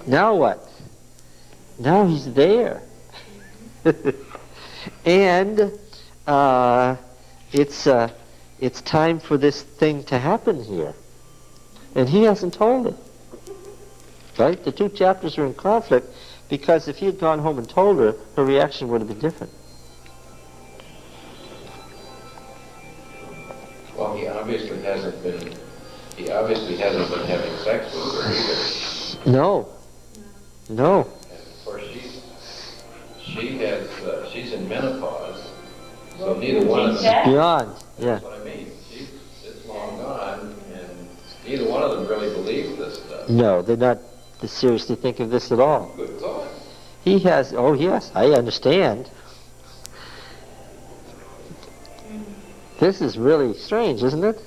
Now what? Now he's there. And it's time for this thing to happen here. And he hasn't told her. Right? The two chapters are in conflict because if he had gone home and told her, her reaction would have been different. Well, he obviously hasn't been having sex with her either. No. No. And of course, she's in menopause, so neither one of them. Beyond. Yeah. That's what I mean. It's long gone, and neither one of them really believes this stuff. No, they're not seriously think of this at all. Good God. He has, oh yes, I understand. This is really strange, isn't it?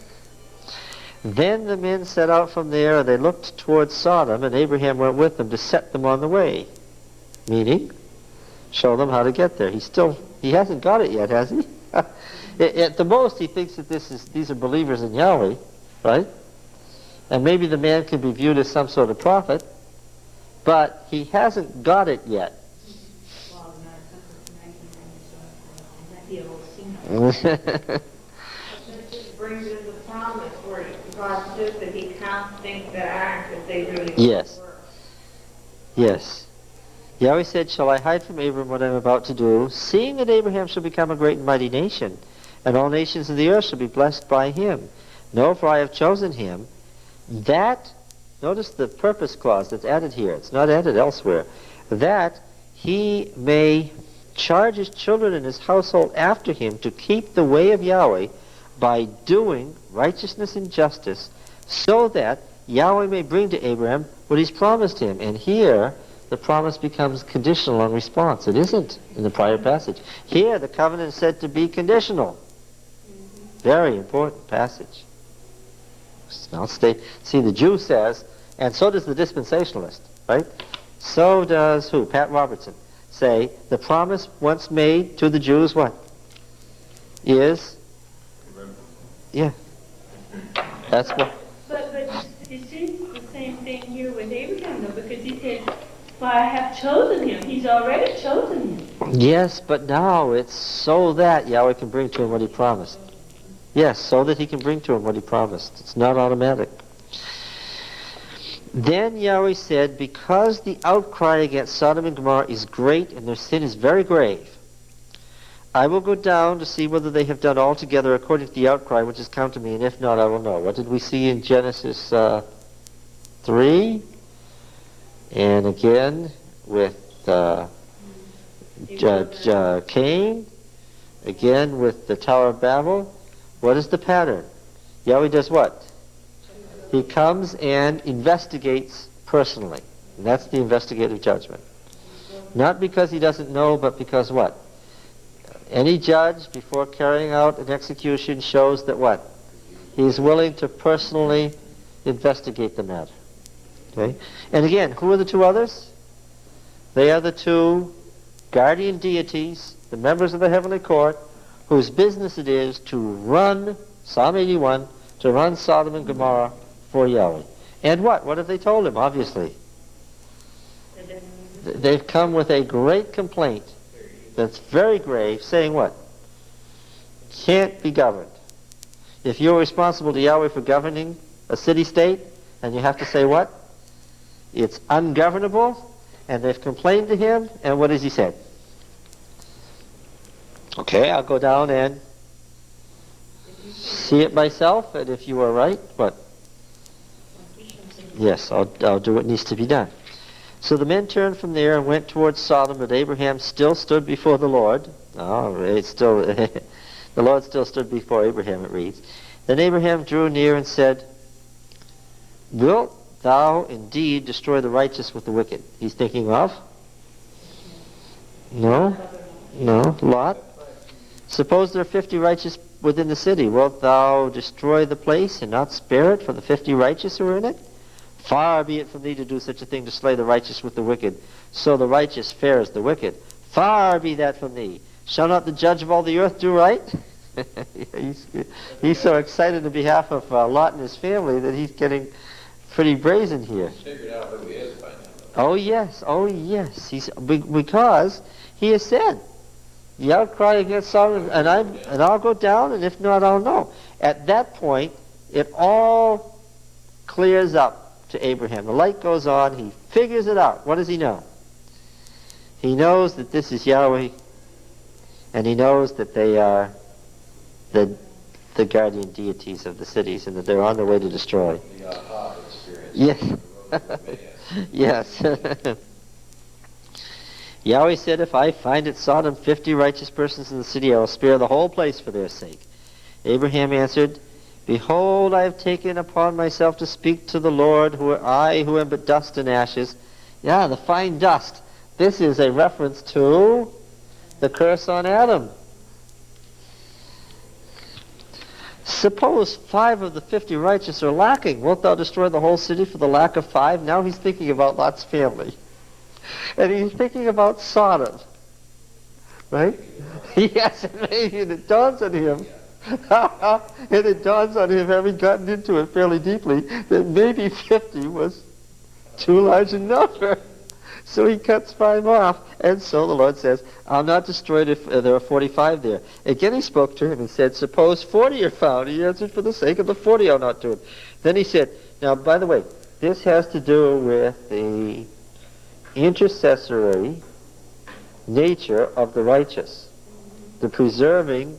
Then the men set out from there, and they looked towards Sodom, and Abraham went with them to set them on the way. Meaning, show them how to get there. He hasn't got it yet, has he? At the most, he thinks that these are believers in Yahweh, right? And maybe the man can be viewed as some sort of prophet, but he hasn't got it yet. Well, not the old scene. This just brings in the promise where God says that he counts things that aren't as they really Yes. were. Yes. Yahweh said, shall I hide from Abram what I am about to do, seeing that Abraham shall become a great and mighty nation, and all nations of the earth shall be blessed by him. No, for I have chosen him, that, notice the purpose clause that's added here, it's not added elsewhere, that he may charge his children and his household after him to keep the way of Yahweh by doing righteousness and justice, so that Yahweh may bring to Abraham what he's promised him. And here, the promise becomes conditional on response. It isn't in the prior passage. Here, the covenant is said to be conditional. Very important passage. Now, see, the Jew says, and so does the dispensationalist, right? So does who? Pat Robertson. Say, the promise once made to the Jews, what? Is? Yeah. That's what. But you see the same thing here with Abraham, though, because he said, well, I have chosen him. He's already chosen him. Yes, but now it's so that Yahweh can bring to him what he promised. Yes, so that he can bring to him what he promised. It's not automatic. Then Yahweh said, because the outcry against Sodom and Gomorrah is great and their sin is very grave, I will go down to see whether they have done altogether according to the outcry which has come to me, and if not, I will know. What did we see in Genesis 3? And again with Cain, again with the Tower of Babel. What is the pattern? Yahweh does what? He comes and investigates personally. And that's the investigative judgment. Not because he doesn't know, but because what? Any judge, before carrying out an execution, shows that what? He's willing to personally investigate the matter. Okay? And again, who are the two others? They are the two guardian deities, the members of the heavenly court, whose business it is to run, Psalm 81, to run Sodom and Gomorrah for Yahweh. And what? What have they told him? Obviously, they've come with a great complaint that's very grave, saying what? Can't be governed. If you're responsible to Yahweh for governing a city-state, and you have to say what? It's ungovernable, and they've complained to him, and what has he said? Okay, I'll go down and see it myself, and if you are right, what? Yes, I'll do what needs to be done. So the men turned from there and went towards Sodom, but Abraham still stood before the Lord. The Lord still stood before Abraham, it reads. Then Abraham drew near and said, wilt thou indeed destroy the righteous with the wicked? He's thinking of? No, Lot. Suppose there are 50 righteous within the city. Wilt thou destroy the place and not spare it for the 50 righteous who are in it? Far be it from thee to do such a thing, to slay the righteous with the wicked, so the righteous fare as the wicked. Far be that from thee. Shall not the judge of all the earth do right? He's so excited on behalf of Lot and his family that he's getting pretty brazen here. He's figured out who he is by now. Oh yes. Because he has said, the outcry against Sodom, and I'll go down, and if not, I'll know. At that point, it all clears up to Abraham. The light goes on. He figures it out. What does he know? He knows that this is Yahweh, and he knows that they are the guardian deities of the cities, and that they're on their way to destroy. The aha experience. Yes. Yes. Yahweh said, if I find at Sodom 50 righteous persons in the city, I will spare the whole place for their sake. Abraham answered, behold, I have taken upon myself to speak to the Lord, who am but dust and ashes. Yeah, the fine dust. This is a reference to the curse on Adam. Suppose 5 of the 50 righteous are lacking. Wilt thou destroy the whole city for the lack of 5? Now he's thinking about Lot's family. And he's thinking about Sodom. Right? Yes, and it dawns on him. And it dawns on him, having gotten into it fairly deeply, that maybe 50 was too large a number. So he cuts 5 off. And so the Lord says, I'll not destroy it if there are 45 there. Again he spoke to him and said, suppose 40 are found. He answered, for the sake of the 40 I'll not do it. Then he said, now by the way, this has to do with the intercessory nature of the righteous, the preserving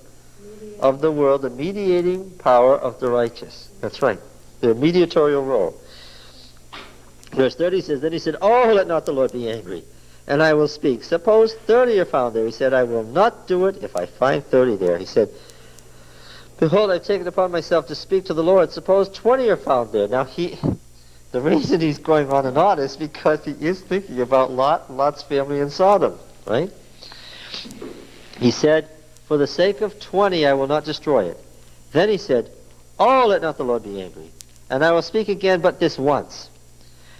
of the world, the mediating power of the righteous. That's right, their mediatorial role. Verse 30 says, then he said, oh, let not the Lord be angry, and I will speak. Suppose 30 are found there. He said, I will not do it if I find 30 there. He said, behold, I've taken upon myself to speak to the Lord. Suppose 20 are found there. Now the reason he's going on and on is because he is thinking about Lot and Lot's family in Sodom, right? He said, for the sake of 20 I will not destroy it. Then he said, oh, let not the Lord be angry, and I will speak again but this once.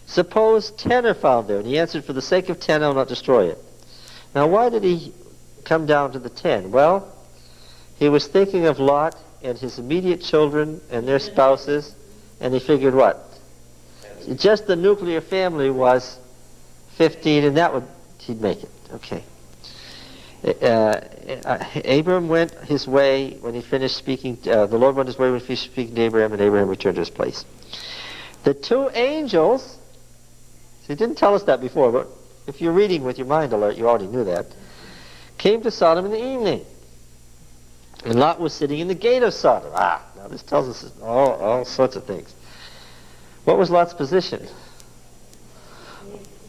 Suppose 10 are found there. And he answered, for the sake of 10 I will not destroy it. Now why did he come down to the 10? Well, he was thinking of Lot and his immediate children and their spouses, and he figured what? Just the nuclear family was 15, and he'd make it. Okay. Abram went his way when he finished speaking. The Lord went his way when he finished speaking to Abraham, and Abraham returned to his place. The 2 angels He didn't tell us that before, but if you're reading with your mind alert, you already knew that. Came to Sodom in the evening. And Lot was sitting in the gate of Sodom. Now this tells us all sorts of things. What was Lot's position?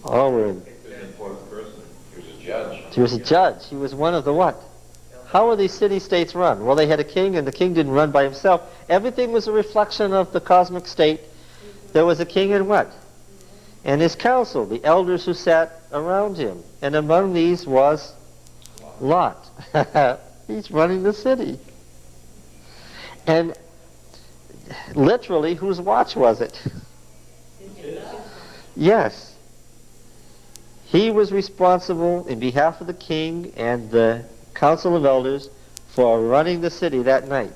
Oh, we're in. He was an important person. He was a judge. He was a judge. He was one of the what? How were these city-states run? Well, they had a king, and the king didn't run by himself. Everything was a reflection of the cosmic state. There was a king and what? And his council, the elders who sat around him. And among these was Lot. He's running the city. And literally, whose watch was it? Yes. He was responsible in behalf of the king and the council of elders for running the city that night.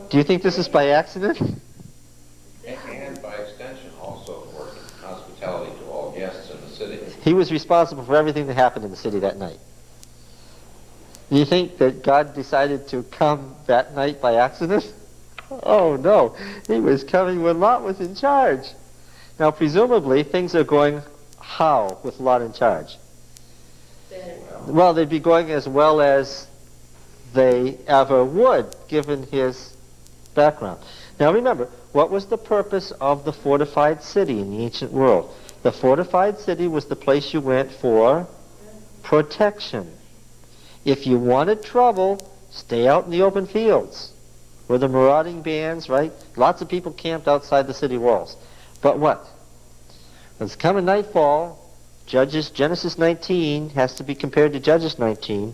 Do you think this is by accident? And by extension, also for hospitality to all guests in the city. He was responsible for everything that happened in the city that night. Do you think that God decided to come that night by accident? Oh no, he was coming when Lot was in charge. Now presumably things are going how with Lot in charge? Well, they'd be going as well as they ever would, given his background. Now remember, what was the purpose of the fortified city in the ancient world? The fortified city was the place you went for protection. If you wanted trouble, stay out in the open fields where the marauding bands, right? Lots of people camped outside the city walls. But what? When it's coming nightfall, Genesis 19 has to be compared to Judges 19.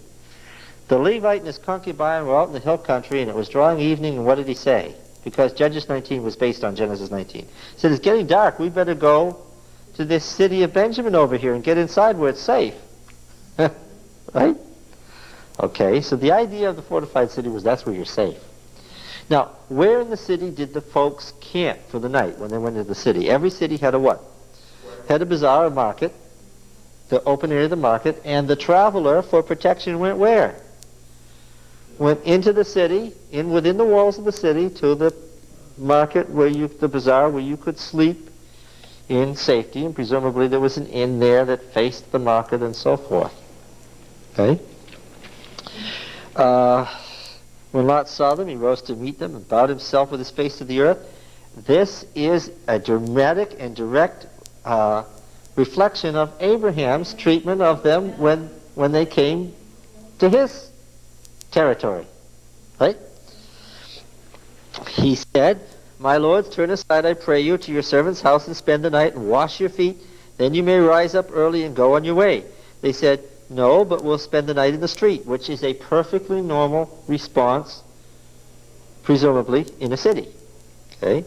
The Levite and his concubine were out in the hill country, and it was drawing evening, and what did he say? Because Judges 19 was based on Genesis 19. He said, it's getting dark, we better go to this city of Benjamin over here and get inside where it's safe. Right? Okay, so the idea of the fortified city was that's where you're safe. Now, where in the city did the folks camp for the night when they went into the city? Every city had a what? Had a bazaar, a market, the open area of the market, and the traveler for protection went where? Went into the city, within the walls of the city, to the market, the bazaar, where you could sleep in safety, and presumably there was an inn there that faced the market and so forth. Okay? When Lot saw them, he rose to meet them and bowed himself with his face to the earth. This is a dramatic and direct reflection of Abraham's treatment of them when they came to his territory. Right? He said, my lords, turn aside, I pray you, to your servant's house and spend the night and wash your feet. Then you may rise up early and go on your way. They said, no, but we'll spend the night in the street, which is a perfectly normal response, presumably, in a city. Okay?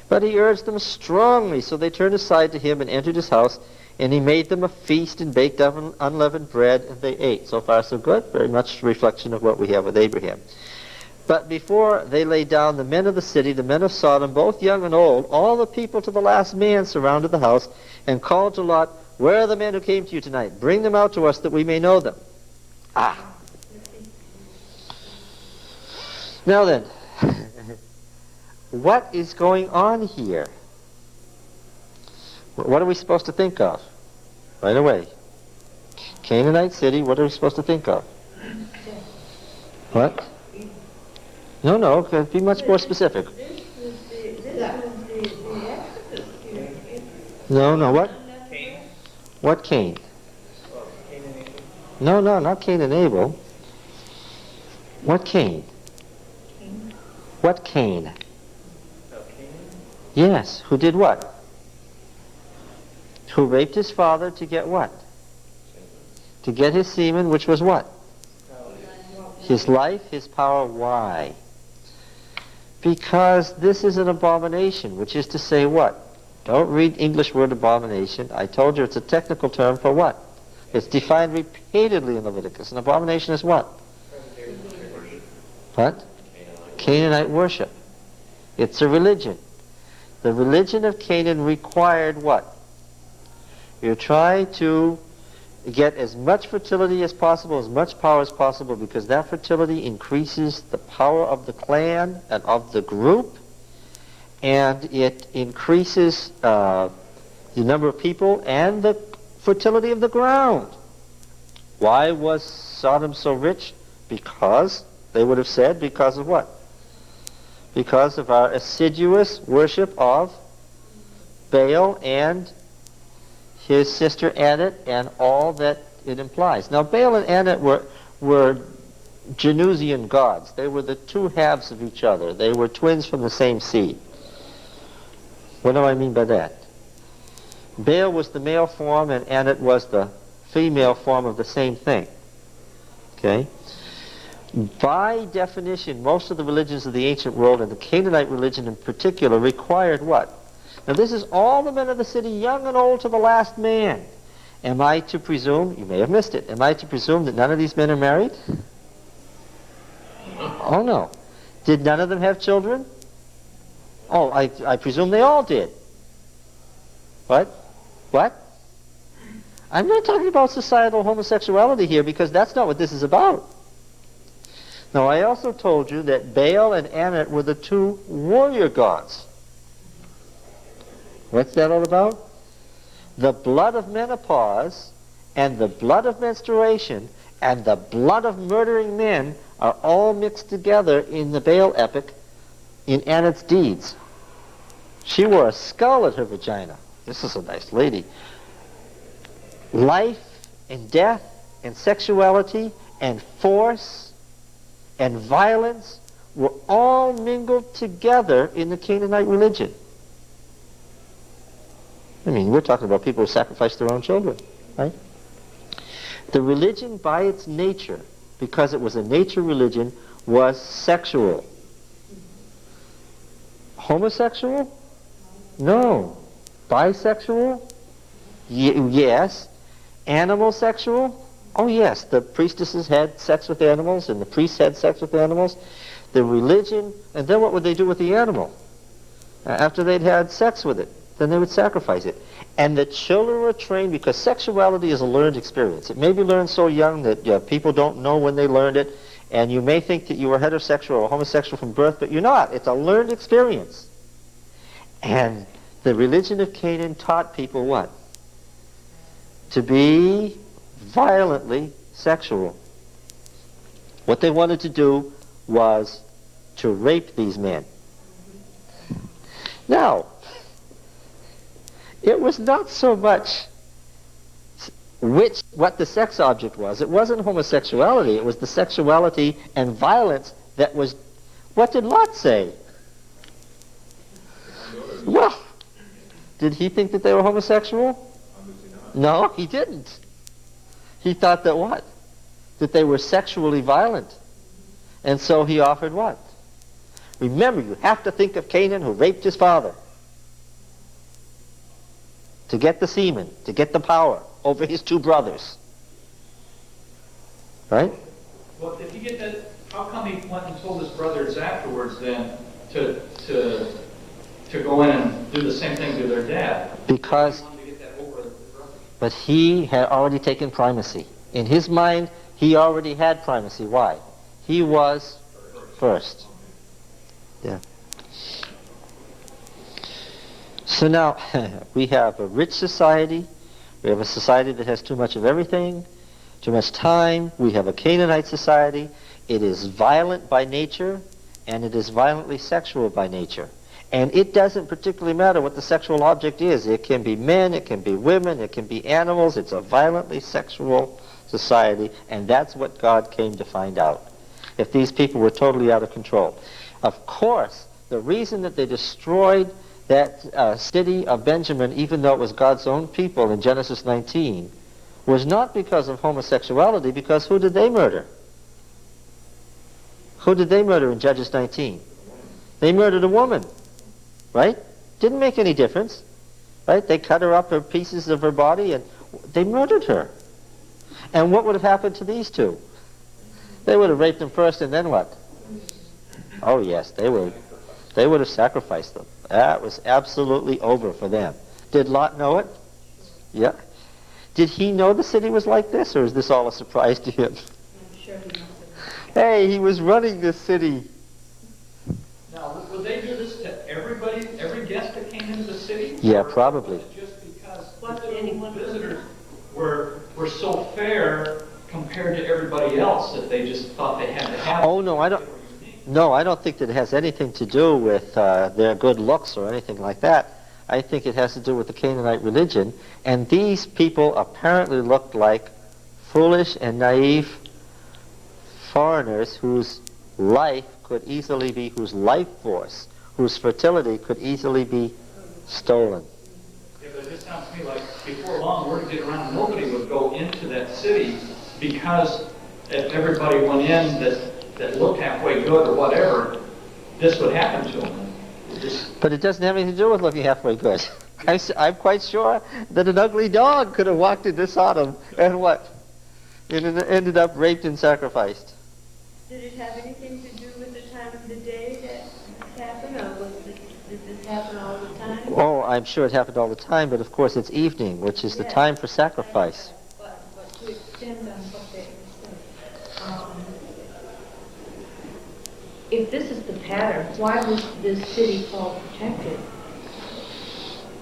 But he urged them strongly, so they turned aside to him and entered his house, and he made them a feast and baked unleavened bread, and they ate. So far, so good. Very much a reflection of what we have with Abraham. But before they lay down, the men of the city, the men of Sodom, both young and old, all the people to the last man surrounded the house and called to Lot, where are the men who came to you tonight? Bring them out to us that we may know them. Now then, what is going on here? What are we supposed to think of? Right away. Canaanite city, what are we supposed to think of? What? No, be much more specific. No, what? Cain? What Cain? Well, Cain and Abel. No, not Cain and Abel. What Cain? What Cain? Oh, Canaan? Yes, who did what? Who raped his father to get what? To get his semen, which was what? His life, his power. Why? Because this is an abomination, which is to say what? Don't read English word abomination. I told you it's a technical term for what? It's defined repeatedly in Leviticus. An abomination is what? What? Canaanite worship. It's a religion. The religion of Canaan required what? You try to get as much fertility as possible, as much power as possible, because that fertility increases the power of the clan and of the group, and it increases the number of people and the fertility of the ground. Why was Sodom so rich? Because, they would have said, because of what? Because of our assiduous worship of Baal and his sister Anet and all that it implies. Now, Baal and Anet were Janusian gods. They were the two halves of each other. They were twins from the same seed. What do I mean by that? Baal was the male form and Anet was the female form of the same thing. Okay? By definition, most of the religions of the ancient world, and the Canaanite religion in particular, required what? Now this is all the men of the city, young and old to the last man. Am I to presume, you may have missed it, am I to presume that none of these men are married? Oh no. Did none of them have children? Oh, I presume they all did. What? What? I'm not talking about societal homosexuality here because that's not what this is about. Now, I also told you that Baal and Anet were the two warrior gods. What's that all about? The blood of menopause and the blood of menstruation and the blood of murdering men are all mixed together in the Baal epic in Anet's deeds. She wore a skull at her vagina. This is a nice lady. Life and death and sexuality and force and violence were all mingled together in the Canaanite religion. I mean, we're talking about people who sacrificed their own children, right? The religion by its nature, because it was a nature religion, was sexual. Homosexual? No. Bisexual? Yes. Animal sexual? Oh yes, the priestesses had sex with animals and the priests had sex with animals. The religion, and then what would they do with the animal? After they'd had sex with it, then they would sacrifice it. And the children were trained, because sexuality is a learned experience. It may be learned so young that people don't know when they learned it, and you may think that you were heterosexual or homosexual from birth, but you're not. It's a learned experience. And the religion of Canaan taught people what? To be violently sexual. What they wanted to do was to rape these men. Now, it was not so much what the sex object was. It wasn't homosexuality. It was the sexuality and violence that was... What did Lot say? Well, did he think that they were homosexual? No, he didn't. He thought that what? That they were sexually violent. And so he offered what? Remember, you have to think of Canaan who raped his father. To get the semen, to get the power over his two brothers. Right? Well, if you get that, how come he went and told his brothers afterwards then to go in and do the same thing to their dad? Because... But he had already taken primacy. In his mind, he already had primacy. Why? He was first. Yeah. So now, we have a rich society. We have a society that has too much of everything, too much time. We have a Canaanite society. It is violent by nature, and it is violently sexual by nature. And it doesn't particularly matter what the sexual object is. It can be men, it can be women, it can be animals. It's a violently sexual society, and that's what God came to find out. If these people were totally out of control. Of course, the reason that they destroyed that city of Benjamin, even though it was God's own people in Genesis 19, was not because of homosexuality, because who did they murder? Who did they murder in Judges 19? They murdered a woman. Right? Didn't make any difference. Right? They cut her up, her pieces of her body, and they murdered her. And what would have happened to these two? They would have raped them first, and then what? Oh yes, they would have sacrificed them. That was absolutely over for them. Did Lot know it? Yeah. Did he know the city was like this, or is this all a surprise to him? I'm sure he must have. Hey, he was running this city. Now, would they do this to everybody, every guest that came into the city? Yeah, Or probably. was it just because anyone from visitors were so fair compared to everybody else that they just thought they had to have. Oh, no, I don't. No, I don't think that it has anything to do with their good looks or anything like that. I think it has to do with the Canaanite religion. And these people apparently looked like foolish and naive foreigners whose life could easily be, whose life force, whose fertility could easily be stolen. Yeah, but it just sounds to me like before long, word would get around, nobody would go into that city because if everybody went in that looked halfway good or whatever, this would happen to them. But it doesn't have anything to do with looking halfway good. I'm quite sure that an ugly dog could have walked into Sodom and what? It ended up raped and sacrificed. Did it have anything to do with the time of the day that this happened, or did this happen all the time? Oh, I'm sure it happened all the time, but of course it's evening, which is the Yes. time for sacrifice. But to extend on what they said, if this is the pattern, why was this city called protected?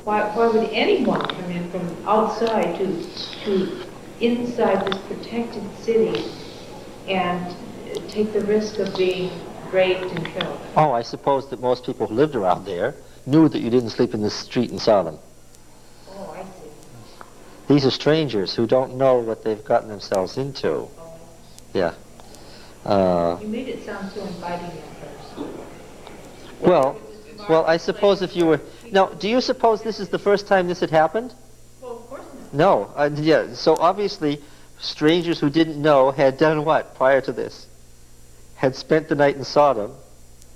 Why would anyone come in from outside to inside this protected city and take the risk of being raped and killed? Oh, I suppose that most people who lived around there knew that you didn't sleep in the street in Sodom. Oh, I see. These are strangers who don't know what they've gotten themselves into. Yeah. You made it sound so inviting at first. Well, I suppose if you were... Now, do you suppose this is the first time this had happened? Well, of course not. No. Yeah, so obviously, strangers who didn't know had done what prior to this? Had spent the night in Sodom.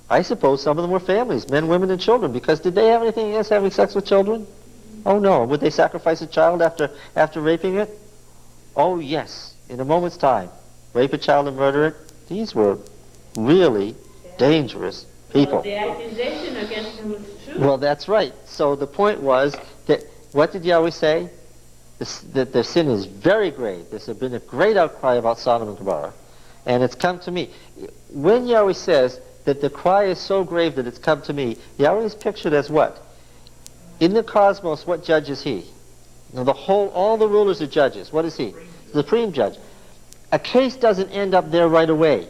I suppose some of them were families, men, women, and children, because did they have anything against having sex with children? Oh, no. Would they sacrifice a child after raping it? Oh, yes. In a moment's time. Rape a child and murder it? These were really dangerous people. Well, the accusation against him was true. Well, that's right. So the point was that, what did Yahweh say? That their sin is very great. There's been a great outcry about Sodom and Gomorrah, and it's come to me. When Yahweh says that the cry is so grave that it's come to me, Yahweh is pictured as what? In the cosmos, what judge is he? Now, all the rulers are judges. What is he? The supreme judge. A case doesn't end up there right away,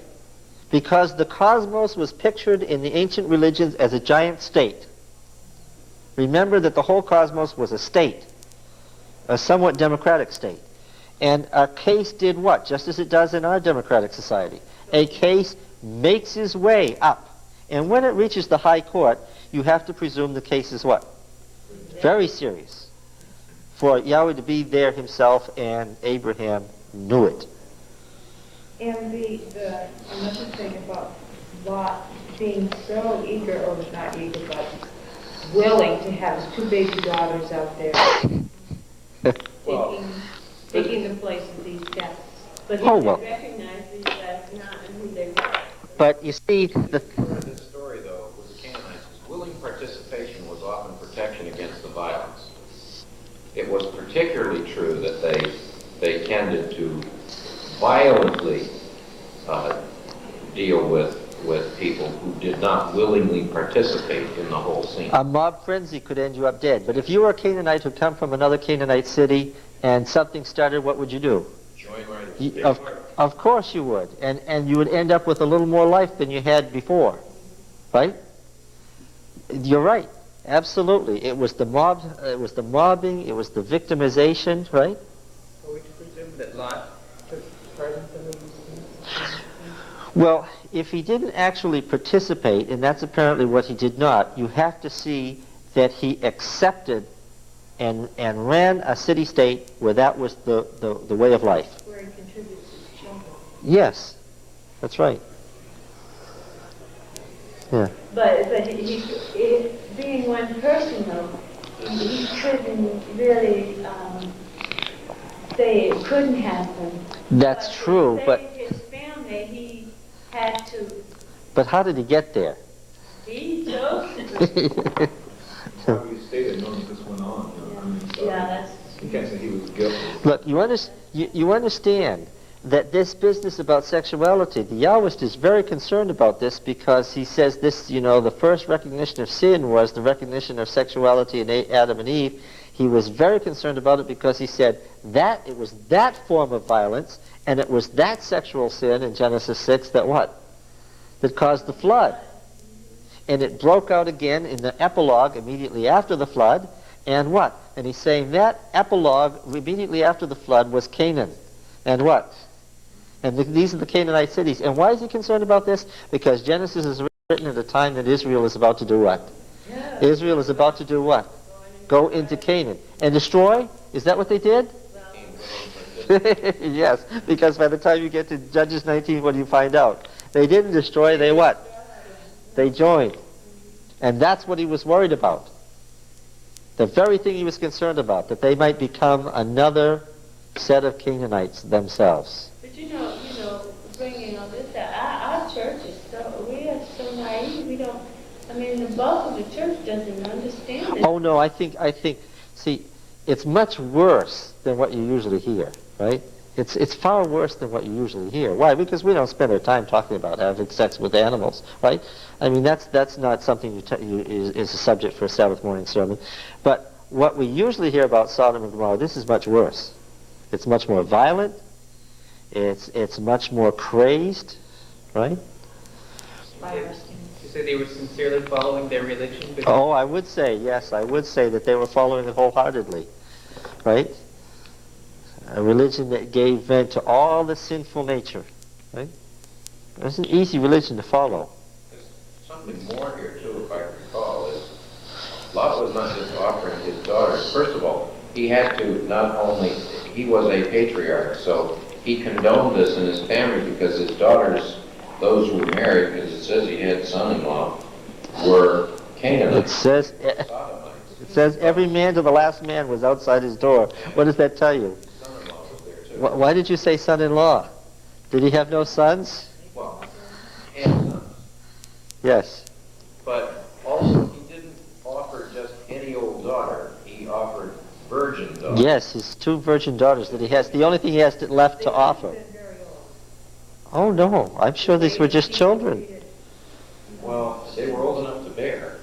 because the cosmos was pictured in the ancient religions as a giant state. Remember that the whole cosmos was a state, a somewhat democratic state. And a case did what? Just as it does in our democratic society. A case makes its way up. And when it reaches the high court, you have to presume the case is what? Very serious. For Yahweh to be there himself, and Abraham knew it. And another thing about Lot being so eager, or not eager, but willing to have his two baby daughters out there, Well, taking the place of these guests. But he Oh, did well. recognize these guys not and who they were. But you see, part of this story, though, with the Canaanites, is willing participation was often protection against the violence. It was particularly true that they tended to violently deal with people who did not willingly participate in the whole scene. a mob frenzy could end you up dead. But if you were a Canaanite who come from another Canaanite city and something started, what would you do? Join right You- Of course you would. And you would end up with a little more life than you had before. Right? You're right. Absolutely. It was the mobbing, it was the victimization, right? Are we to presume that Lot took part in some of these things? Well, if he didn't actually participate, and that's apparently what he did not, you have to see that he accepted and ran a city-state where that was the way of life. Where he contributes his children. Yes, that's right. Yeah. But he being one person though, he couldn't really say it couldn't happen. That's But true, to but save his family, he had to. but how did he get there? He chose to. How do you stay there knowing this went on? You know? I mean, so Yeah, that's. you can't say he was guilty. Look, you understand that this business about sexuality, the Yahwist is very concerned about this, because he says this, the first recognition of sin was the recognition of sexuality in Adam and Eve. He was very concerned about it because he said that it was that form of violence and it was that sexual sin in Genesis 6 that what? That caused the flood. And it broke out again in the epilogue immediately after the flood. And what? And he's saying that epilogue immediately after the flood was Canaan. And what? And these are the Canaanite cities. And why is he concerned about this? Because Genesis is written at a time that Israel is about to do what? Yeah. Israel is about to do what? Go into Canaan. And destroy? Is that what they did? Yes, because by the time you get to Judges 19, what do you find out? They didn't destroy, they what? They joined. And that's what he was worried about. The very thing he was concerned about, that they might become another set of Canaanites themselves. But bringing all this out, our church is we are so naive. We don't, the bulk of the church doesn't understand it. Oh no, I think, see, it's much worse than what you usually hear, right? It's far worse than what you usually hear. Why? Because we don't spend our time talking about having sex with animals, right? That's not something is a subject for a Sabbath morning sermon. But what we usually hear about Sodom and Gomorrah, this is much worse. It's much more violent. It's much more crazed, right? You say they were sincerely following their religion? Oh, I would say, yes, I would say that they were following it wholeheartedly, right? A religion that gave vent to all the sinful nature, right? It's an easy religion to follow. There's something more here, too, if I recall, is Lot was not just offering his daughters. First of all, he had to not only, he was a patriarch, so he condoned this in his family because his daughters, those who were married, because it says he had son-in-law, were Canaanites. It says every man to the last man was outside his door. What does that tell you? Son-in-law was there, too. Why did you say son-in-law? Did he have no sons? Well, he had sons. Yes. But also, he didn't offer just any old daughter. He offered virgin daughters. Yes, his two virgin daughters that he has. The only thing he has left to offer. Oh no, I'm sure these were just children. Well, they were old enough to bear.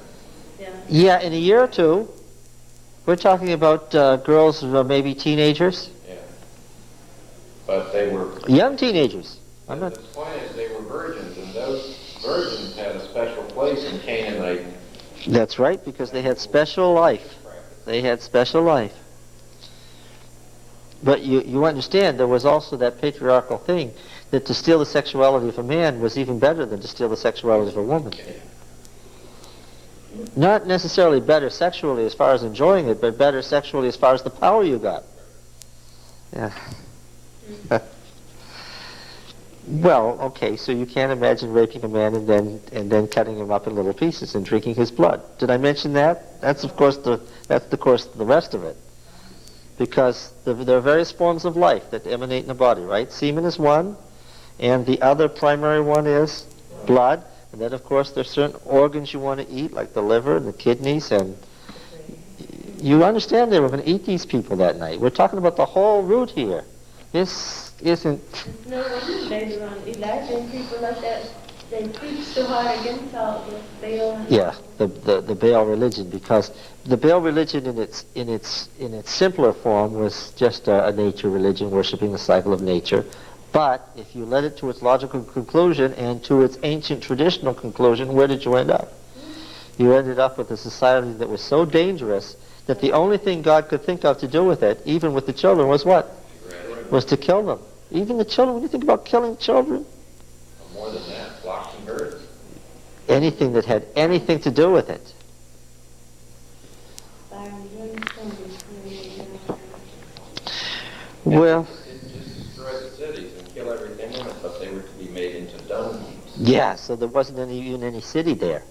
Yeah, in a year or two. We're talking about girls who are maybe teenagers. Yeah. But they were... Young teenagers. I'm The not... point is they were virgins, and those virgins had a special place in Canaanite. That's right, because they had special life. They had special life. But you understand, there was also that patriarchal thing that to steal the sexuality of a man was even better than to steal the sexuality of a woman. Not necessarily better sexually as far as enjoying it, but better sexually as far as the power you got. Yeah. Well, okay, so you can't imagine raping a man and then cutting him up in little pieces and drinking his blood. Did I mention that? That's of course the rest of it. Because there are various forms of life that emanate in the body, right? Semen is one, and the other primary one is blood. And then, of course, there's certain organs you want to eat, like the liver and the kidneys, and you understand they were going to eat these people that night. We're talking about the whole route here. This isn't... No wonder later on Elijah and people like that, they preach so hard against all this Baal. Yeah, the Baal religion, because the Baal religion in its simpler form was just a nature religion, worshiping the cycle of nature. But if you led it to its logical conclusion and to its ancient traditional conclusion, where did you end up? You ended up with a society that was so dangerous that the only thing God could think of to do with it, even with the children, was what? Was to kill them. Even the children, when you think about killing children, More than that, flocks and herds. anything that had anything to do with it. Well, Didn't just destroy the cities and kill everything in it, but they were to be made into dung heaps. yeah, so there wasn't even any city there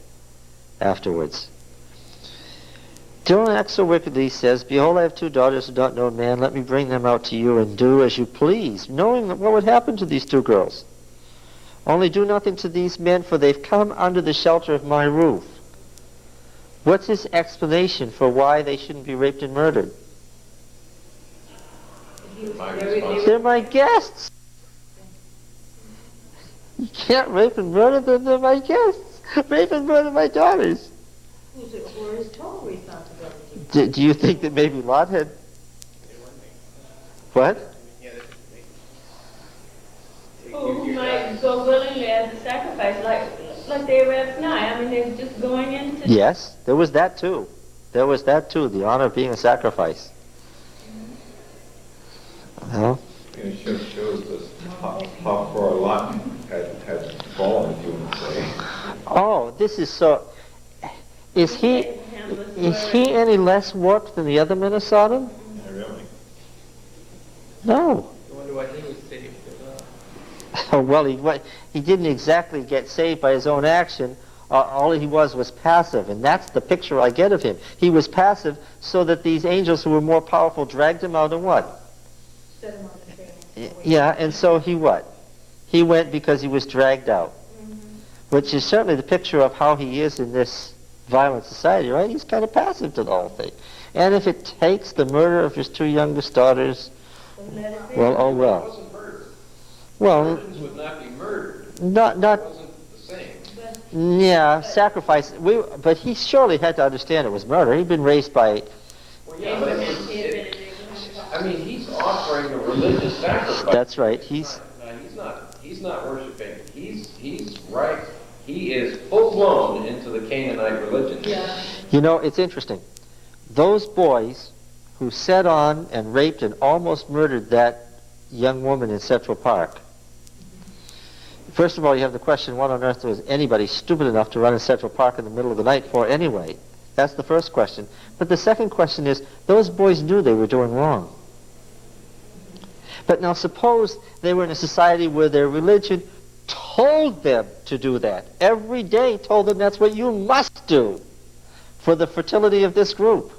afterwards. Don't act so wickedly, he says, behold, I have two daughters who don't know man. Let me bring them out to you and do as you please, knowing that what would happen to these two girls. Only do nothing to these men, for they've come under the shelter of my roof. What's his explanation for why they shouldn't be raped and murdered? They're my guests. You can't rape and murder them, they're my guests. Rape and murder my daughters. Where is total responsibility? Do you think that maybe Lot had... What? Who might go willingly as a sacrifice, like they were at Sinai. I mean, they were just going into... Yes, there was that too. There was that too, the honor of being a sacrifice. Well, And it shows us how far Lot had fallen, if you want to say. oh, this is so... Is he any less warped than the other men of Sodom? Yeah, really. No. I wonder why he was saved. Well, he didn't exactly get saved by his own action. All he was passive, and that's the picture I get of him. He was passive so that these angels who were more powerful dragged him out and what? Set him on the table. Yeah, and so he what? He went because he was dragged out, which is certainly the picture of how he is in this violent society, right? He's kind of passive to the whole thing. And if it takes the murder of his 2 youngest daughters, well, oh It well. wasn't murder. Well, Virgins would not be murdered. not It wasn't the same. yeah, sacrifice. But he surely had to understand it was murder. He'd been raised by... Well, yeah, but I mean, he's offering a religious sacrifice. That's right. He's... No, he's not worshiping. He's right. He is full blown into the Canaanite religion. Yeah. You know, it's interesting. Those boys who set on and raped and almost murdered that young woman in Central Park. First of all, you have the question, what on earth was anybody stupid enough to run in Central Park in the middle of the night for anyway? That's the first question. But the second question is, those boys knew they were doing wrong. But now suppose they were in a society where their religion told them to do that. Every day told them that's what you must do for the fertility of this group.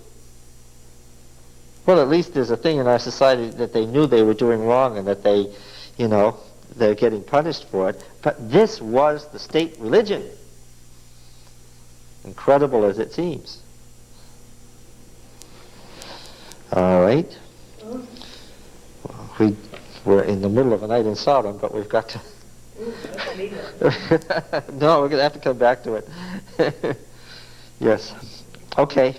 Well, at least there's a thing in our society that they knew they were doing wrong and that they, you know, they're getting punished for it. But this was the state religion. Incredible as it seems. All right. We're in the middle of a night in Sodom, but we've got to... No, we're going to have to come back to it. Yes. Okay.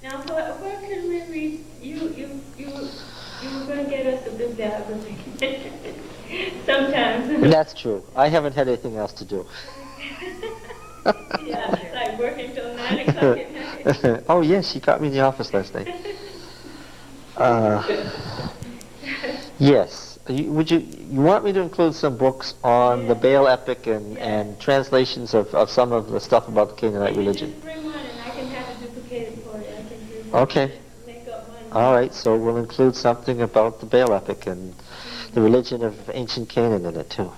Now, where can we read? You were going to get us a bibliography. Sometimes. That's true. I haven't had anything else to do. Yeah, it's like working till 9 o'clock at night. Oh, yes, she caught me in the office last night. Yes. You want me to include some books on the Baal epic and translations of some of the stuff about the Canaanite religion? Just bring one and I can have it duplicated for you. I can do Okay. make up mine. All right, so we'll include something about the Baal epic and the religion of ancient Canaan in it, too.